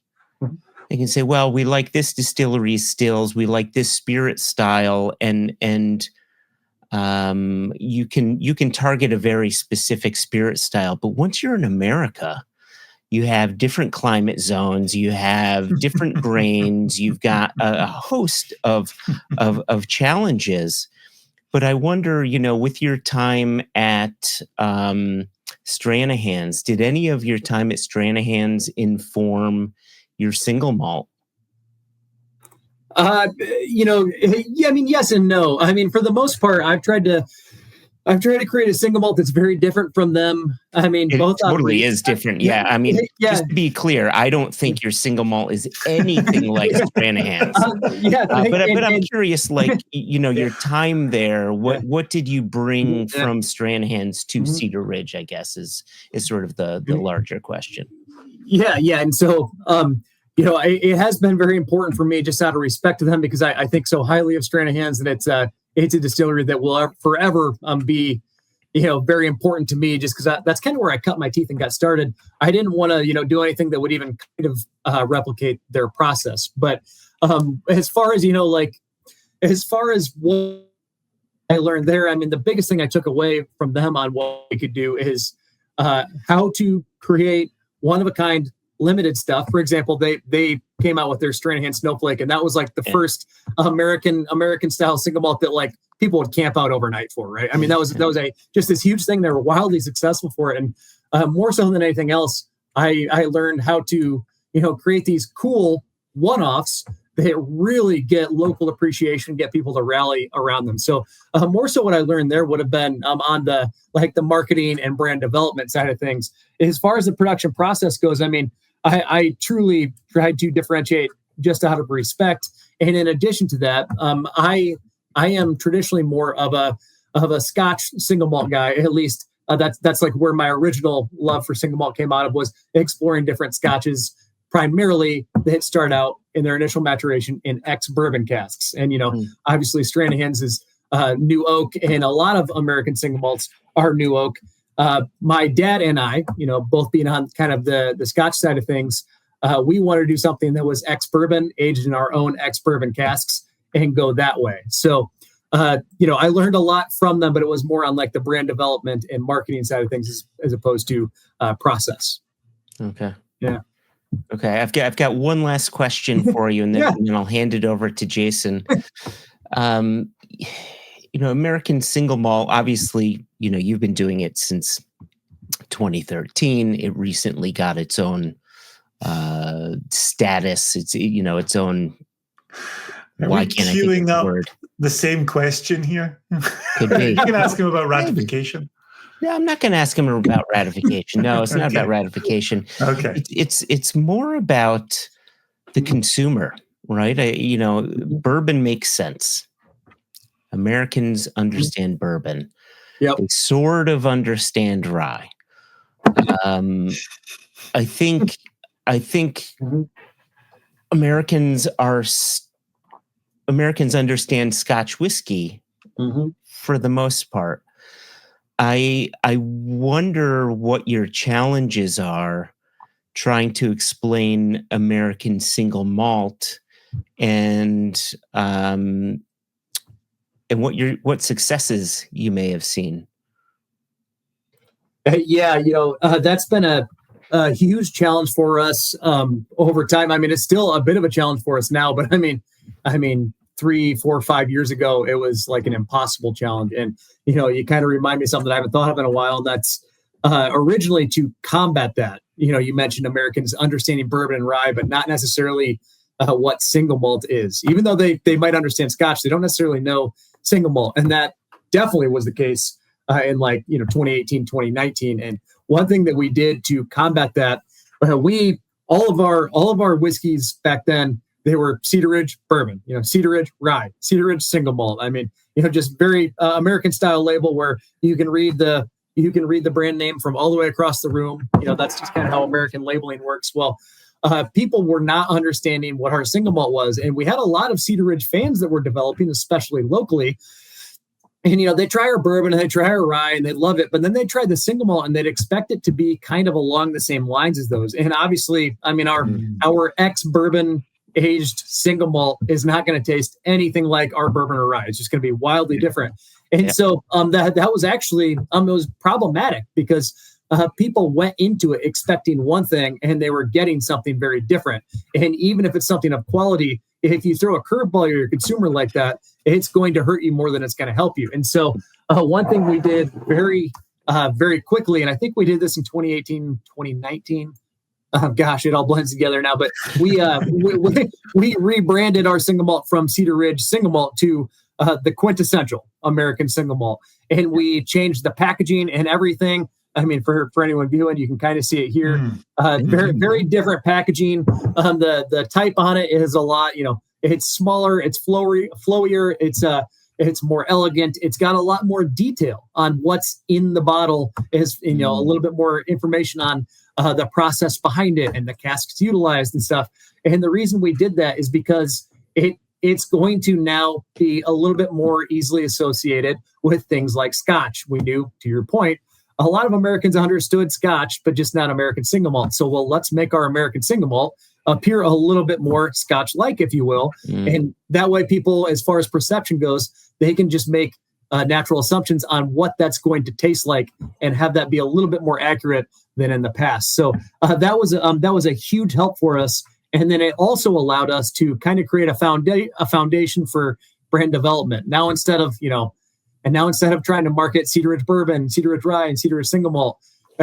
they can say, well, we like this distillery's stills, we like this spirit style, and you can target a very specific spirit style. But once you're in America, you have different climate zones, you have different grains, you've got a host of challenges. But I wonder, with your time at Stranahan's, did any of your time at Stranahan's inform your single malt? Yes and no. I mean, for the most part, I've tried to create a single malt that's very different from them. I mean, it both totally is different. Yeah. I mean, just to be clear, I don't think your single malt is anything like Stranahan's. But I'm curious, your time there, what did you bring from Stranahan's to Cedar Ridge, I guess, is sort of the larger question. Yeah. And so, it has been very important for me just out of respect to them because I think so highly of Stranahan's, and it's a distillery that will forever be, very important to me, just because that's kind of where I cut my teeth and got started. I didn't want to, do anything that would even kind of replicate their process. But as far as, as far as what I learned there, I mean, the biggest thing I took away from them on what we could do is how to create one-of-a-kind limited stuff. For example, they came out with their Stranahan Snowflake, and that was like the first American style single malt that like people would camp out overnight for, right? I mean, that was just this huge thing. They were wildly successful for it, and more so than anything else, I learned how to create these cool one-offs that really get local appreciation, get people to rally around them. So more so what I learned there would have been on the marketing and brand development side of things. As far as the production process goes, I mean, I truly tried to differentiate just out of respect. And in addition to that, I am traditionally more of a Scotch single malt guy. At least that's like where my original love for single malt came out of, was exploring different Scotches, primarily that start out in their initial maturation in ex-bourbon casks. And, obviously Stranahan's is new oak, and a lot of American single malts are new oak. My dad and I, both being on kind of the Scotch side of things, we wanted to do something that was ex-bourbon, aged in our own ex-bourbon casks, and go that way. So, I learned a lot from them, but it was more on like the brand development and marketing side of things as opposed to process. Okay. Yeah. Okay. I've got one last question for you, and then, and then I'll hand it over to Jason. American single malt, obviously, you've been doing it since 2013. It recently got its own status. It's, its own. Why can't I think of the word? The same question here. Could be. You can ask him about ratification. No, I'm not going to ask him about ratification. No, it's not about ratification. Okay. It's more about the consumer, right? Bourbon makes sense. Americans understand bourbon. Yep. They sort of understand rye. I think Americans understand Scotch whiskey for the most part. I wonder what your challenges are trying to explain American single malt, and what successes you may have seen. That's been a huge challenge for us over time. I mean, it's still a bit of a challenge for us now, but I mean, 3, 4, 5 years ago, it was like an impossible challenge. And, you kind of remind me of something I haven't thought of in a while. And that's originally to combat that. You mentioned Americans understanding bourbon and rye, but not necessarily what single malt is. Even though they might understand Scotch, they don't necessarily know single malt. And that definitely was the case in 2018, 2019. And one thing that we did to combat that, all of our whiskeys back then, they were Cedar Ridge bourbon, Cedar Ridge rye, Cedar Ridge single malt. I mean, just very American style label where you can read the brand name from all the way across the room. That's just kind of how American labeling works. Well, people were not understanding what our single malt was, and we had a lot of Cedar Ridge fans that were developing, especially locally. And they try our bourbon and they try our rye and they love it, but then they try the single malt and they'd expect it to be kind of along the same lines as those. And obviously, I mean, our ex-bourbon aged single malt is not going to taste anything like our bourbon or rye. It's just going to be wildly different. And so that was actually it was problematic because people went into it expecting one thing and they were getting something very different. And even if it's something of quality, if you throw a curveball at your consumer like that, it's going to hurt you more than it's going to help you. And so one thing we did very, very quickly, and I think we did this in 2018, 2019. Gosh, it all blends together now. But we rebranded our single malt from Cedar Ridge single malt to the quintessential American single malt, and we changed the packaging and everything. I mean, for anyone viewing, you can kind of see it here. Very, very different packaging. The type on it is a lot. It's smaller. It's flowier. It's more elegant. It's got a lot more detail on what's in the bottle. Is a little bit more information on the process behind it and the casks utilized and stuff. And the reason we did that is because it's going to now be a little bit more easily associated with things like Scotch. We knew, to your point, a lot of Americans understood Scotch, but just not American single malt. So, well, let's make our American single malt appear a little bit more Scotch-like, if you will. And that way people, as far as perception goes, they can just make natural assumptions on what that's going to taste like and have that be a little bit more accurate than in the past. So that was a huge help for us. And then it also allowed us to kind of create a foundation for brand development. Now, instead of trying to market Cedar Ridge Bourbon, Cedar Ridge Rye, and Cedar Ridge Single Malt,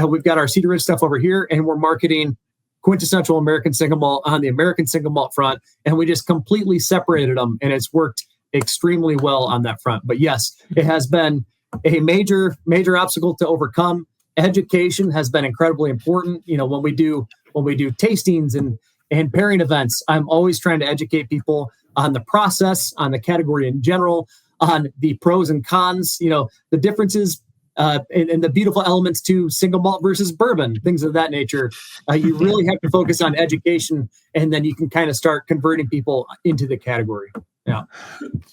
we've got our Cedar Ridge stuff over here, and we're marketing quintessential American single malt on the American single malt front. And we just completely separated them, and it's worked extremely well on that front. But yes, it has been a major obstacle to overcome. Education has been incredibly important. When we do tastings and pairing events, I'm always trying to educate people on the process, on the category in general, on the pros and cons, the differences and the beautiful elements to single malt versus bourbon, things of that nature. You really have to focus on education, and then you can kind of start converting people into the category.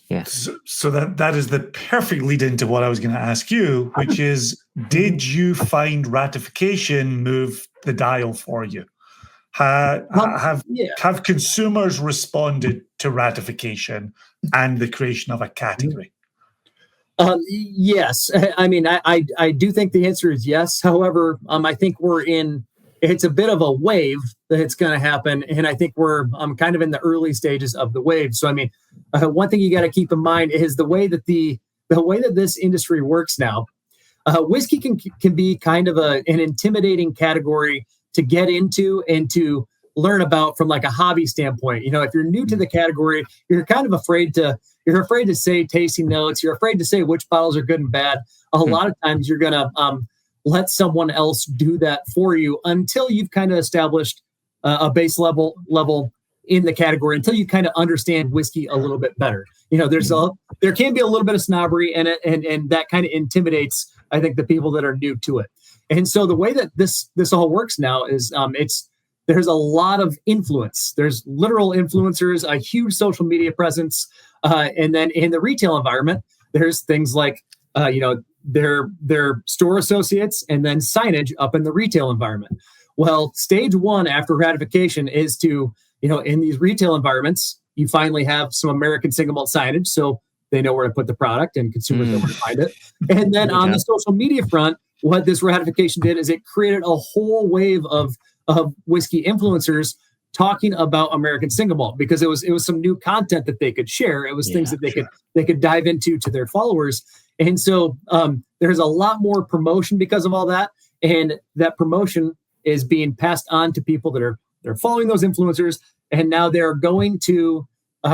Yeah. So that is the perfect lead into what I was going to ask you, which is, did you find ratification move the dial for you? Have consumers responded to ratification and the creation of a category? Yes. I mean, I do think the answer is yes. However, I think it's a bit of a wave that it's going to happen. And I think we're kind of in the early stages of the wave. So, I mean, one thing you got to keep in mind is the way that this industry works now. Whiskey can be kind of an intimidating category to get into and to learn about from like a hobby standpoint. If you're new to the category, you're kind of afraid to say tasting notes. You're afraid to say which bottles are good and bad. A lot of times you're going to let someone else do that for you until you've kind of established a base level in the category, until you kind of understand whiskey a little bit better. There can be a little bit of snobbery in it, and that kind of intimidates, I think, the people that are new to it. And so the way that this all works now is there's a lot of influence. There's literal influencers, a huge social media presence. And then in the retail environment, there's things like, their store associates and then signage up in the retail environment. Well, stage one after ratification is to, in these retail environments, you finally have some American single malt signage. So they know where to put the product and consumers know where to find it. And then on the social media front, what this ratification did is it created a whole wave of whiskey influencers talking about American single malt, because it was some new content that they could share. It was things that they could dive into to their followers. And so there's a lot more promotion because of all that. And that promotion is being passed on to people that are following those influencers. And now they're going to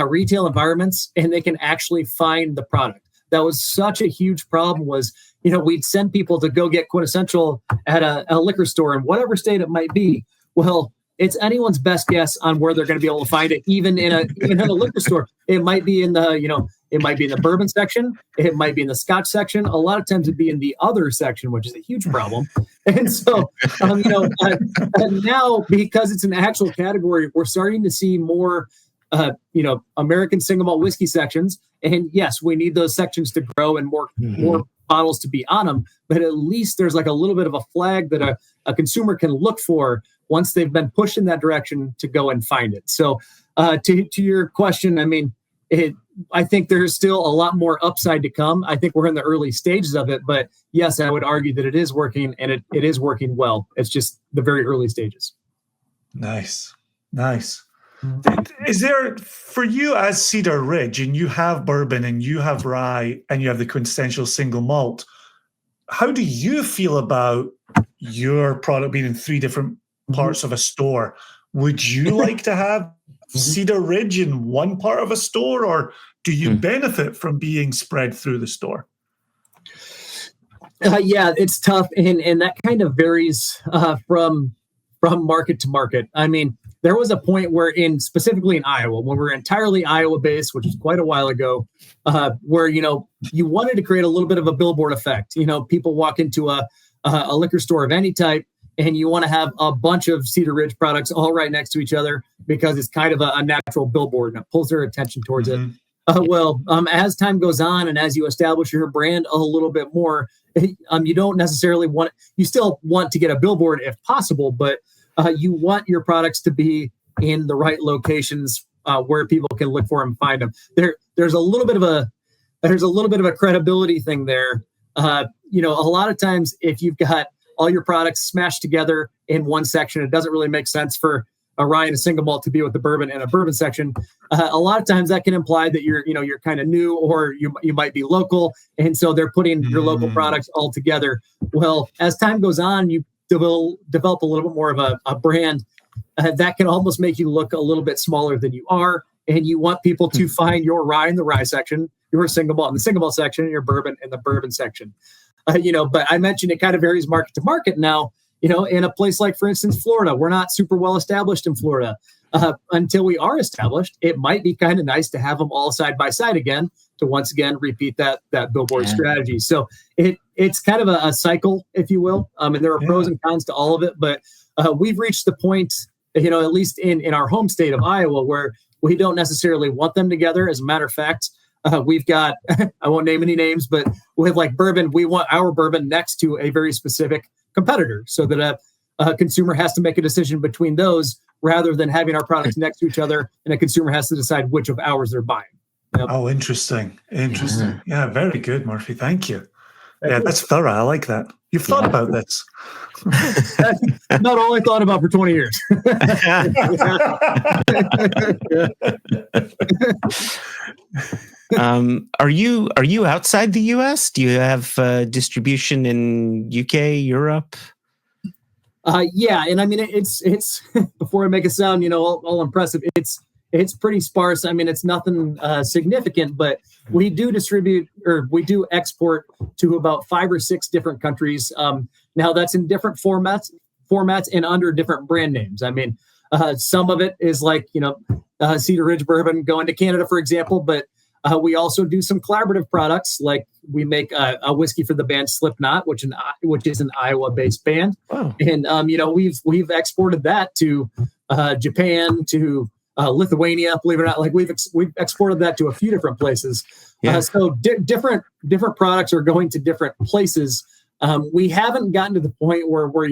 retail environments and they can actually find the product. That was such a huge problem was, we'd send people to go get quintessential at a liquor store in whatever state it might be. Well, it's anyone's best guess on where they're going to be able to find it, even in a liquor store. It might be in the bourbon section. It might be in the Scotch section. A lot of times it'd be in the other section, which is a huge problem. And so, and now because it's an actual category, we're starting to see more, American single malt whiskey sections. And yes, we need those sections to grow and more bottles to be on them. But at least there's like a little bit of a flag that a consumer can look for once they've been pushed in that direction to go and find it. So to your question, I mean, I think there's still a lot more upside to come. I think we're in the early stages of it. But yes, I would argue that it is working, and it is working well. It's just the very early stages. Nice. Is there, for you as Cedar Ridge, and you have bourbon and you have rye and you have the quintessential single malt, how do you feel about your product being in 3 different parts of a store? Would you like to have Cedar Ridge in one part of a store, or do you benefit from being spread through the store? Yeah, it's tough, and that kind of varies from market to market. I mean, there was a point where specifically in Iowa, when we were entirely Iowa-based, which is quite a while ago, where, you wanted to create a little bit of a billboard effect. People walk into a liquor store of any type, and you want to have a bunch of Cedar Ridge products all right next to each other. because it's kind of a natural billboard and it pulls their attention towards it. As time goes on and as you establish your brand a little bit more, you don't necessarily want, you still want to get a billboard if possible, but you want your products to be in the right locations where people can look for them and find them. There's a little bit of a credibility thing there. A lot of times if you've got all your products smashed together in one section, it doesn't really make sense for a rye and a single malt to be with the bourbon and a bourbon section. A lot of times that can imply that you're kind of new, or you might be local. And so they're putting your local products all together. Well, as time goes on, you develop a little bit more of a brand that can almost make you look a little bit smaller than you are. And you want people to find your rye in the rye section, your single malt in the single malt section, and your bourbon in the bourbon section. But I mentioned it kind of varies market to market now. In a place like, for instance, Florida, we're not super well established in Florida. Until we are established, it might be kind of nice to have them all side by side again to once again repeat that billboard strategy. So it's kind of a cycle, if you will. And there are pros and cons to all of it. But we've reached the point, at least in our home state of Iowa, where we don't necessarily want them together. As a matter of fact, we've got, I won't name any names, but with like bourbon, we want our bourbon next to a very specific competitor so that a consumer has to make a decision between those rather than having our products next to each other and a consumer has to decide which of ours they're buying. Oh, interesting. Yeah, very good, Murphy. Thank you. Yeah, that's thorough. I like that. You've thought about this. Not all I thought about for 20 years. Are you outside the US? Do you have distribution in UK, Europe? Yeah, and I mean it's before I make it sound all impressive. It's pretty sparse. I mean, it's nothing significant, but we do distribute, or we do export to about 5 or 6 different countries. Now that's in different formats and under different brand names. I mean, some of it is like, Cedar Ridge bourbon going to Canada, for example, but we also do some collaborative products. Like we make a whiskey for the band Slipknot, which is an Iowa-based band. Wow. And, we've exported that to Japan, to Lithuania, believe it or not. Like we've exported that to a few different places. Yeah. So different products are going to different places. We haven't gotten to the point where we're,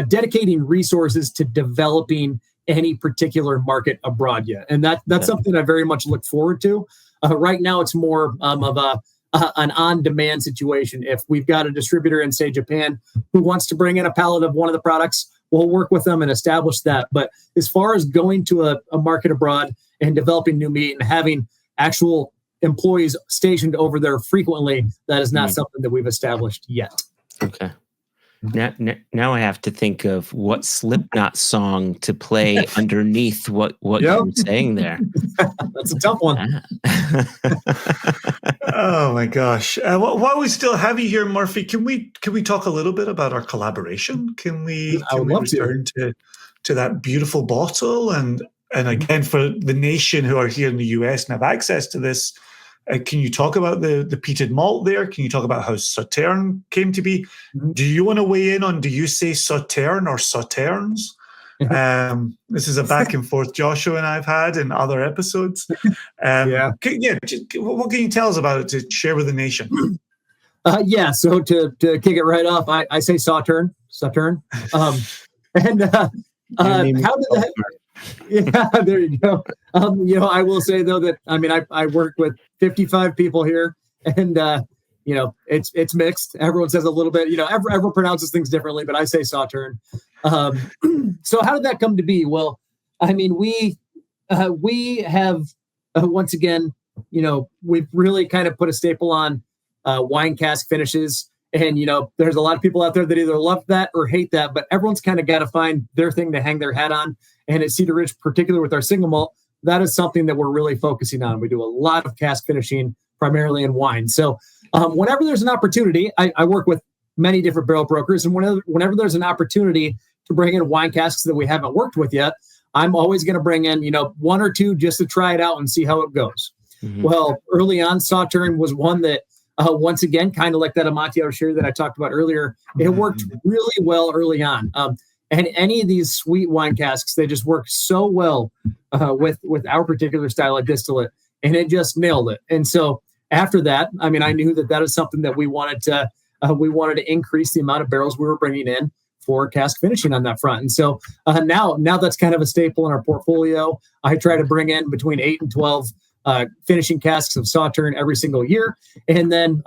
dedicating resources to developing any particular market abroad yet. And that's something I very much look forward to. Right now, it's more of an on-demand situation. If we've got a distributor in, say, Japan, who wants to bring in a pallet of one of the products, we'll work with them and establish that. But as far as going to a market abroad and developing new meat and having actual employees stationed over there frequently, that is not something that we've established yet. Okay. Now I have to think of what Slipknot song to play underneath what you're saying there. That's a tough one. Oh my gosh! While we still have you here, Murphy, can we talk a little bit about our collaboration? Can we return to that beautiful bottle and again for the nation who are here in the US and have access to this? Can you talk about the peated malt there? Can you talk about how Sauterne came to be? Do you want to weigh in on, do you say Sauterne or Sauternes? This is a back and forth Joshua and I've had in other episodes. What can you tell us about it to share with the nation? So to kick it right off, I say Sauterne. How did that... Yeah, there you go. I will say though that I work with 55 people here, and it's mixed. Everyone says a little bit. Everyone pronounces things differently, but I say Sauterne. So how did that come to be? Well, we have once again, we've really kind of put a staple on wine cask finishes. And, there's a lot of people out there that either love that or hate that, but everyone's kind of got to find their thing to hang their hat on. And at Cedar Ridge, particularly with our single malt, that is something that we're really focusing on. We do a lot of cask finishing, primarily in wine. So whenever there's an opportunity, I work with many different barrel brokers. And whenever there's an opportunity to bring in wine casks that we haven't worked with yet, I'm always going to bring in, 1 or 2 just to try it out and see how it goes. Mm-hmm. Well, early on, Sauterne was one that, once again, kind of like that Amontillado sherry that I talked about earlier, it worked really well early on. And any of these sweet wine casks, they just work so well with our particular style of distillate, and it just nailed it. And so after that, I mean, I knew that is something that we wanted to increase the amount of barrels we were bringing in for cask finishing on that front. And so now that's kind of a staple in our portfolio. I try to bring in between 8 and 12 finishing casks of Sauterne every single year. And then,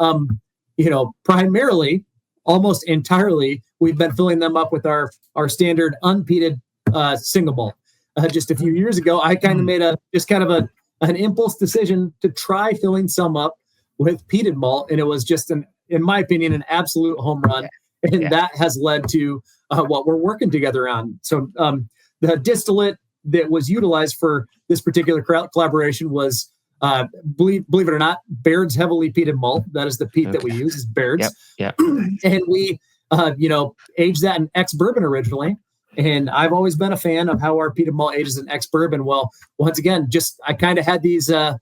primarily, almost entirely, we've been filling them up with our standard unpeated single malt. Just a few years ago, I kind of made an impulse decision to try filling some up with peated malt. And it was just, in my opinion, an absolute home run. And that has led to what we're working together on. So the distillate that was utilized for this particular collaboration was, believe it or not, Baird's heavily peated malt. That is the peat that we use, is Baird's. Yep. And we, aged that in ex-bourbon originally. And I've always been a fan of how our peated malt ages in ex-bourbon. Well, once again, I kind of had these a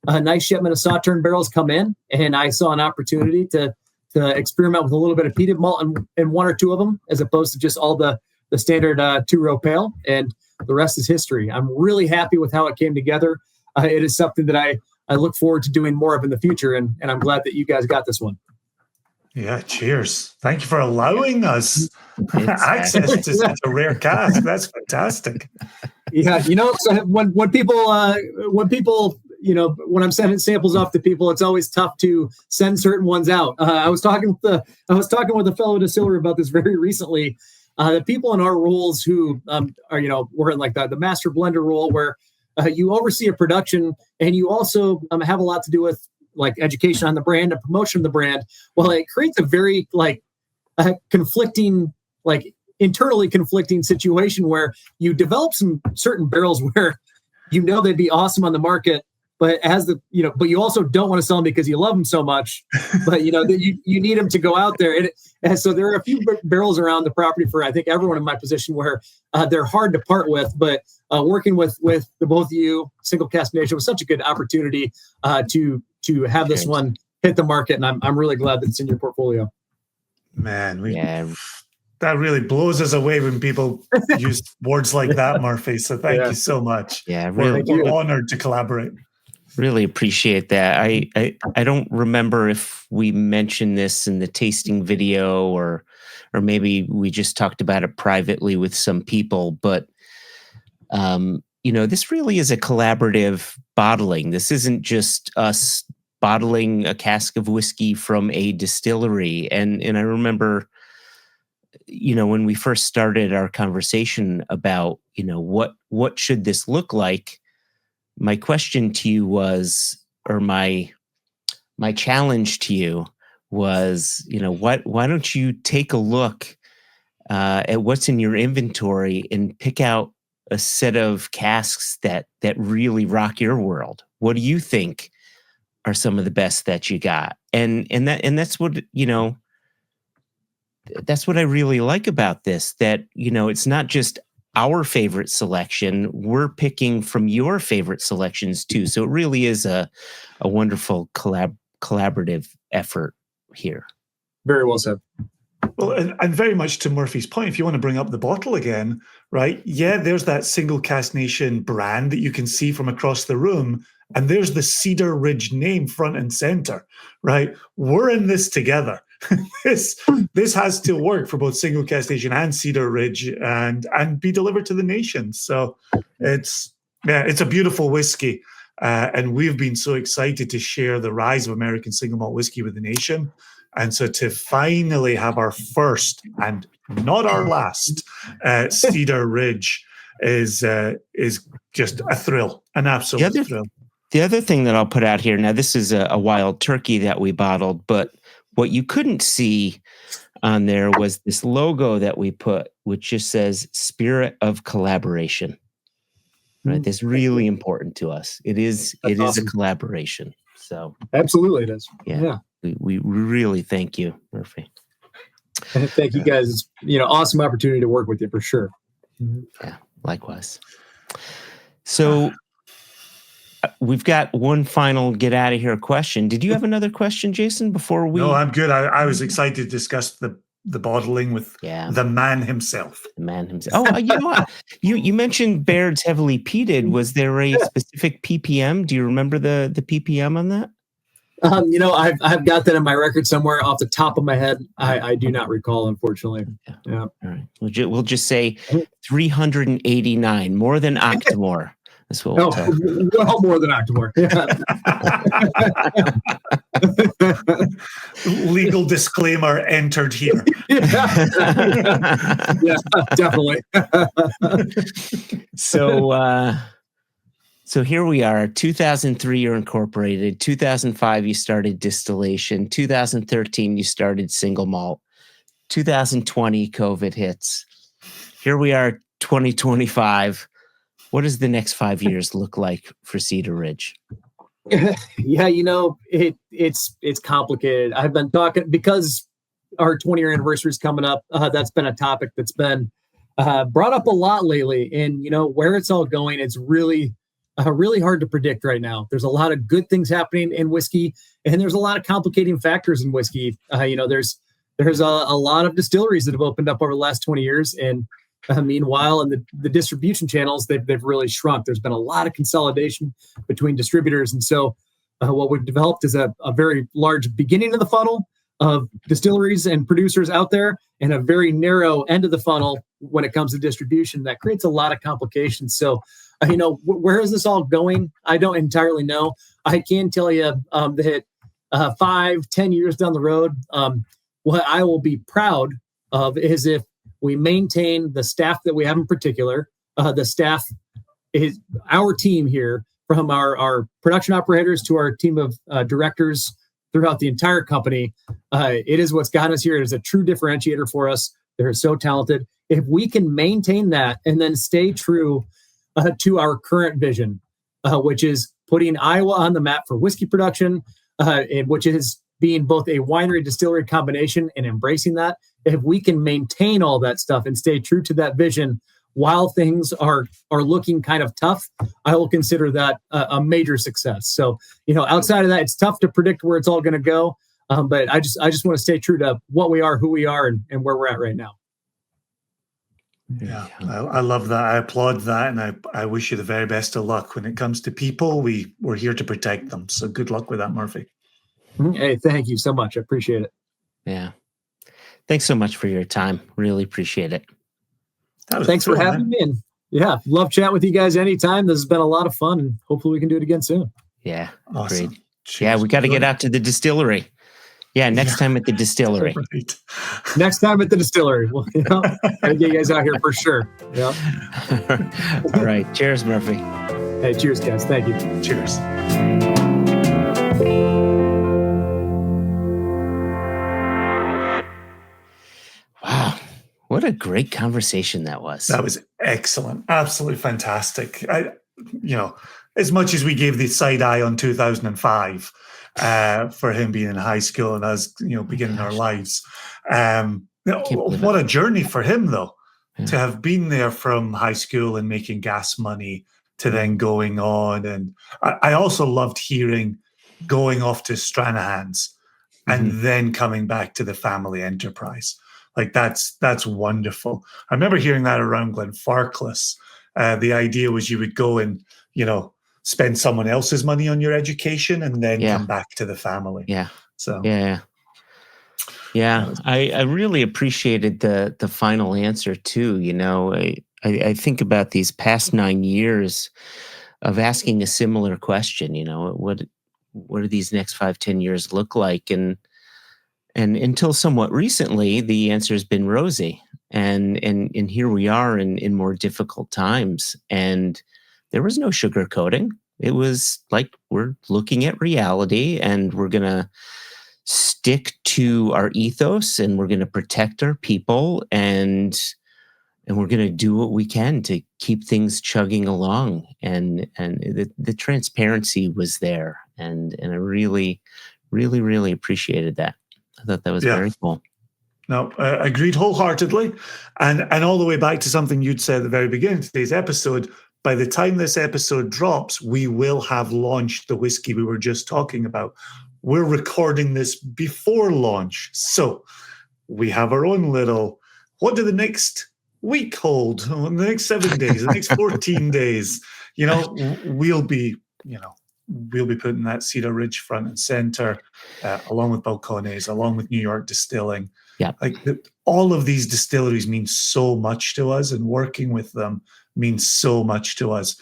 nice shipment of Sauterne barrels come in, and I saw an opportunity to experiment with a little bit of peated malt and one or two of them, as opposed to just all the standard 2-row pale. And the rest is history. I'm really happy with how it came together. It is something that I look forward to doing more of in the future, and I'm glad that you guys got this one. Yeah, cheers. Thank you for allowing us access to such a rare cask. That's fantastic. Yeah, so when people, when I'm sending samples off to people, it's always tough to send certain ones out. I was talking with a fellow distiller about this very recently. The people in our roles who we're in like the master blender role, where you oversee a production and you also have a lot to do with like education on the brand and promotion of the brand. Well, it creates a very conflicting, internally conflicting situation where you develop some certain barrels where they'd be awesome on the market, but but you also don't want to sell them because you love them so much, but you need them to go out there. And so there are a few barrels around the property for, I think, everyone in my position where they're hard to part with, but working with the both of you, Single Cask Nation, was such a good opportunity to have this one hit the market. And I'm really glad that it's in your portfolio. Man, that really blows us away when people use words like that, Murphy. So thank you so much. Yeah, really, we're honored to collaborate. Really appreciate that. I don't remember if we mentioned this in the tasting video or maybe we just talked about it privately with some people, but this really is a collaborative bottling. This isn't just us bottling a cask of whiskey from a distillery. And I remember, when we first started our conversation about, what should this look like? My question to you was, or my challenge to you was, why don't you take a look at what's in your inventory and pick out a set of casks that really rock your world? What do you think are some of the best that you got? And that's what, that's what I really like about this, that, it's not just our favorite selection, we're picking from your favorite selections too. So it really is a wonderful collaborative effort here. Very well said. Well, and very much to Murphy's point, if you want to bring up the bottle again, right? Yeah, there's that Single Cask Nation brand that you can see from across the room. And there's the Cedar Ridge name front and center, right? We're in this together. This has to work for both Single Cask Nation and Cedar Ridge and be delivered to the nation. So it's a beautiful whiskey. And we've been so excited to share the rise of American single malt whiskey with the nation. And so to finally have our first and not our last Cedar Ridge is just a thrill, an absolute thrill. The other thing that I'll put out here, now this is a wild turkey that we bottled, but what you couldn't see on there was this logo that we put, which just says Spirit of Collaboration. Right? That's really important to us. It is awesome. A collaboration. So absolutely it is. Yeah. We really thank you, Murphy. And thank you guys. It's awesome opportunity to work with you for sure. Yeah, likewise. So we've got one final get out of here question. Did you have another question, Jason, before we? No, I'm good. I was excited to discuss the the bottling with the man himself. The man himself. Oh, you know what? You mentioned Baird's heavily peated. Was there a specific ppm? Do you remember the ppm on that? I've got that in my record somewhere off the top of my head. I do not recall, unfortunately. Yeah. All right. We'll just say 389, more than Octomore. That's what well, more than Octomore. Yeah. Legal disclaimer entered here. Yeah, definitely. So here we are. 2003, you're incorporated. 2005, you started distillation. 2013, you started single malt. 2020, COVID hits. Here we are, 2025. What does the next 5 years look like for Cedar Ridge? Yeah, it's complicated. I've been talking because our 20-year anniversary is coming up. That's been a topic that's been brought up a lot lately. And where it's all going, it's really hard to predict right now. There's a lot of good things happening in whiskey, and there's a lot of complicating factors in whiskey. There's a lot of distilleries that have opened up over the last 20 years, and meanwhile, in the distribution channels, they've really shrunk. There's been a lot of consolidation between distributors. And so what we've developed is a very large beginning of the funnel of distilleries and producers out there, and a very narrow end of the funnel when it comes to distribution. That creates a lot of complications. So, where is this all going? I don't entirely know. I can tell you that 5-10 years down the road, what I will be proud of is if we maintain the staff that we have in particular. The staff is our team here, from our production operators to our team of directors throughout the entire company. It is what's gotten us here. It is a true differentiator for us. They're so talented. If we can maintain that and then stay true to our current vision, which is putting Iowa on the map for whiskey production, which is being both a winery distillery combination and embracing that. If we can maintain all that stuff and stay true to that vision while things are looking kind of tough, I will consider that a major success. So, outside of that, it's tough to predict where it's all going to go. But I just want to stay true to what we are, who we are, and where we're at right now. Yeah, I love that. I applaud that. And I wish you the very best of luck. When it comes to people, we're here to protect them. So good luck with that, Murphy. Hey, thank you so much. I appreciate it. Yeah. Thanks so much for your time. Really appreciate it. Thanks for having me. And love chatting with you guys anytime. This has been a lot of fun, and hopefully we can do it again soon. Yeah. Awesome. Great. Yeah, we got to get out to the distillery. Yeah, next time at the distillery. Right. Next time at the distillery. Well, I'll get you guys out here for sure. Yeah. All right. Cheers, Murphy. Hey, cheers, guys. Thank you. Cheers. Wow. What a great conversation that was. That was excellent. Absolutely fantastic. As much as we gave the side eye on 2005 for him being in high school and us, beginning our lives. What a journey for him, though, to have been there from high school and making gas money to then going on. And I also loved hearing going off to Stranahan's and then coming back to the family enterprise. Like that's wonderful. I remember hearing that around Glenfarclas. The idea was you would go and, spend someone else's money on your education and then come back to the family. Yeah. So I really appreciated the final answer too. I think about these past 9 years of asking a similar question. What do these next 5-10 years look like? And until somewhat recently, the answer has been rosy. And here we are in more difficult times. And there was no sugarcoating. It was like, we're looking at reality and we're going to stick to our ethos and we're going to protect our people and we're going to do what we can to keep things chugging along. And the transparency was there. And I really, really, really appreciated that. I thought that was very cool. No, agreed wholeheartedly. And all the way back to something you'd said at the very beginning of today's episode, by the time this episode drops, we will have launched the whiskey we were just talking about. We're recording this before launch. So we have our own little, what do the next week hold? The next 7 days, the next 14 days, we'll be putting that Cedar Ridge front and center, along with Balcones, along with New York Distilling. Yeah. All of these distilleries mean so much to us, and working with them means so much to us.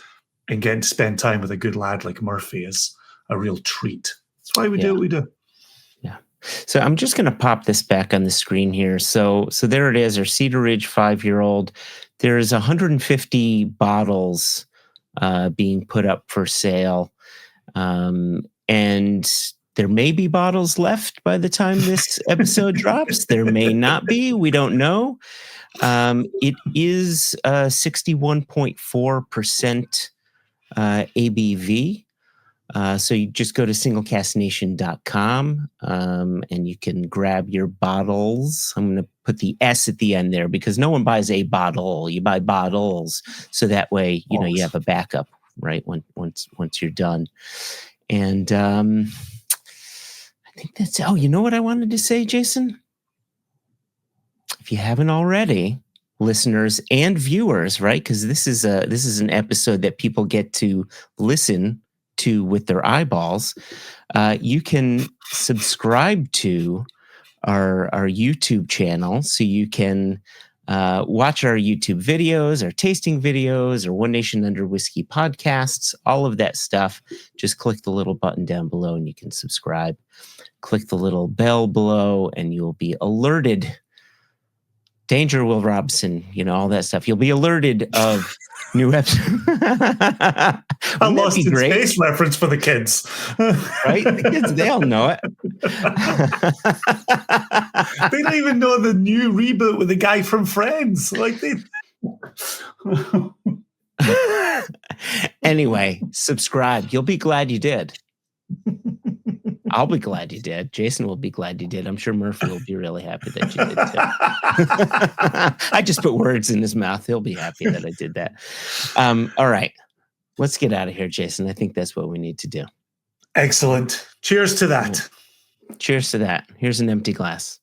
And getting to spend time with a good lad like Murphy is a real treat. That's why we do what we do. Yeah. So I'm just going to pop this back on the screen here. So there it is, our Cedar Ridge 5-year-old. There's 150 bottles being put up for sale. And there may be bottles left by the time this episode drops. There may not be. We don't know. It is 61.4% ABV. So you just go to singlecasknation.com and you can grab your bottles. I'm going to put the S at the end there because no one buys a bottle. You buy bottles. So that way, you have a backup, right? Once you're done. And I think that's, you know what I wanted to say, Jason? If you haven't already, listeners and viewers, right? Because this is an episode that people get to listen to with their eyeballs. You can subscribe to our YouTube channel, so you can watch our YouTube videos, our tasting videos, our One Nation Under Whisky podcasts, all of that stuff. Just click the little button down below and you can subscribe. Click the little bell below and you will be alerted. Danger, Will Robson, all that stuff. You'll be alerted of new episodes. A Lost in Space reference for the kids. Right? The kids, they all know it. They don't even know the new reboot with the guy from Friends. Anyway, subscribe. You'll be glad you did. I'll be glad you did. Jason will be glad you did. I'm sure Murphy will be really happy that you did too. I just put words in his mouth. He'll be happy that I did that. All right. Let's get out of here, Jason. I think that's what we need to do. Excellent. Cheers to that. Cheers to that. Here's an empty glass.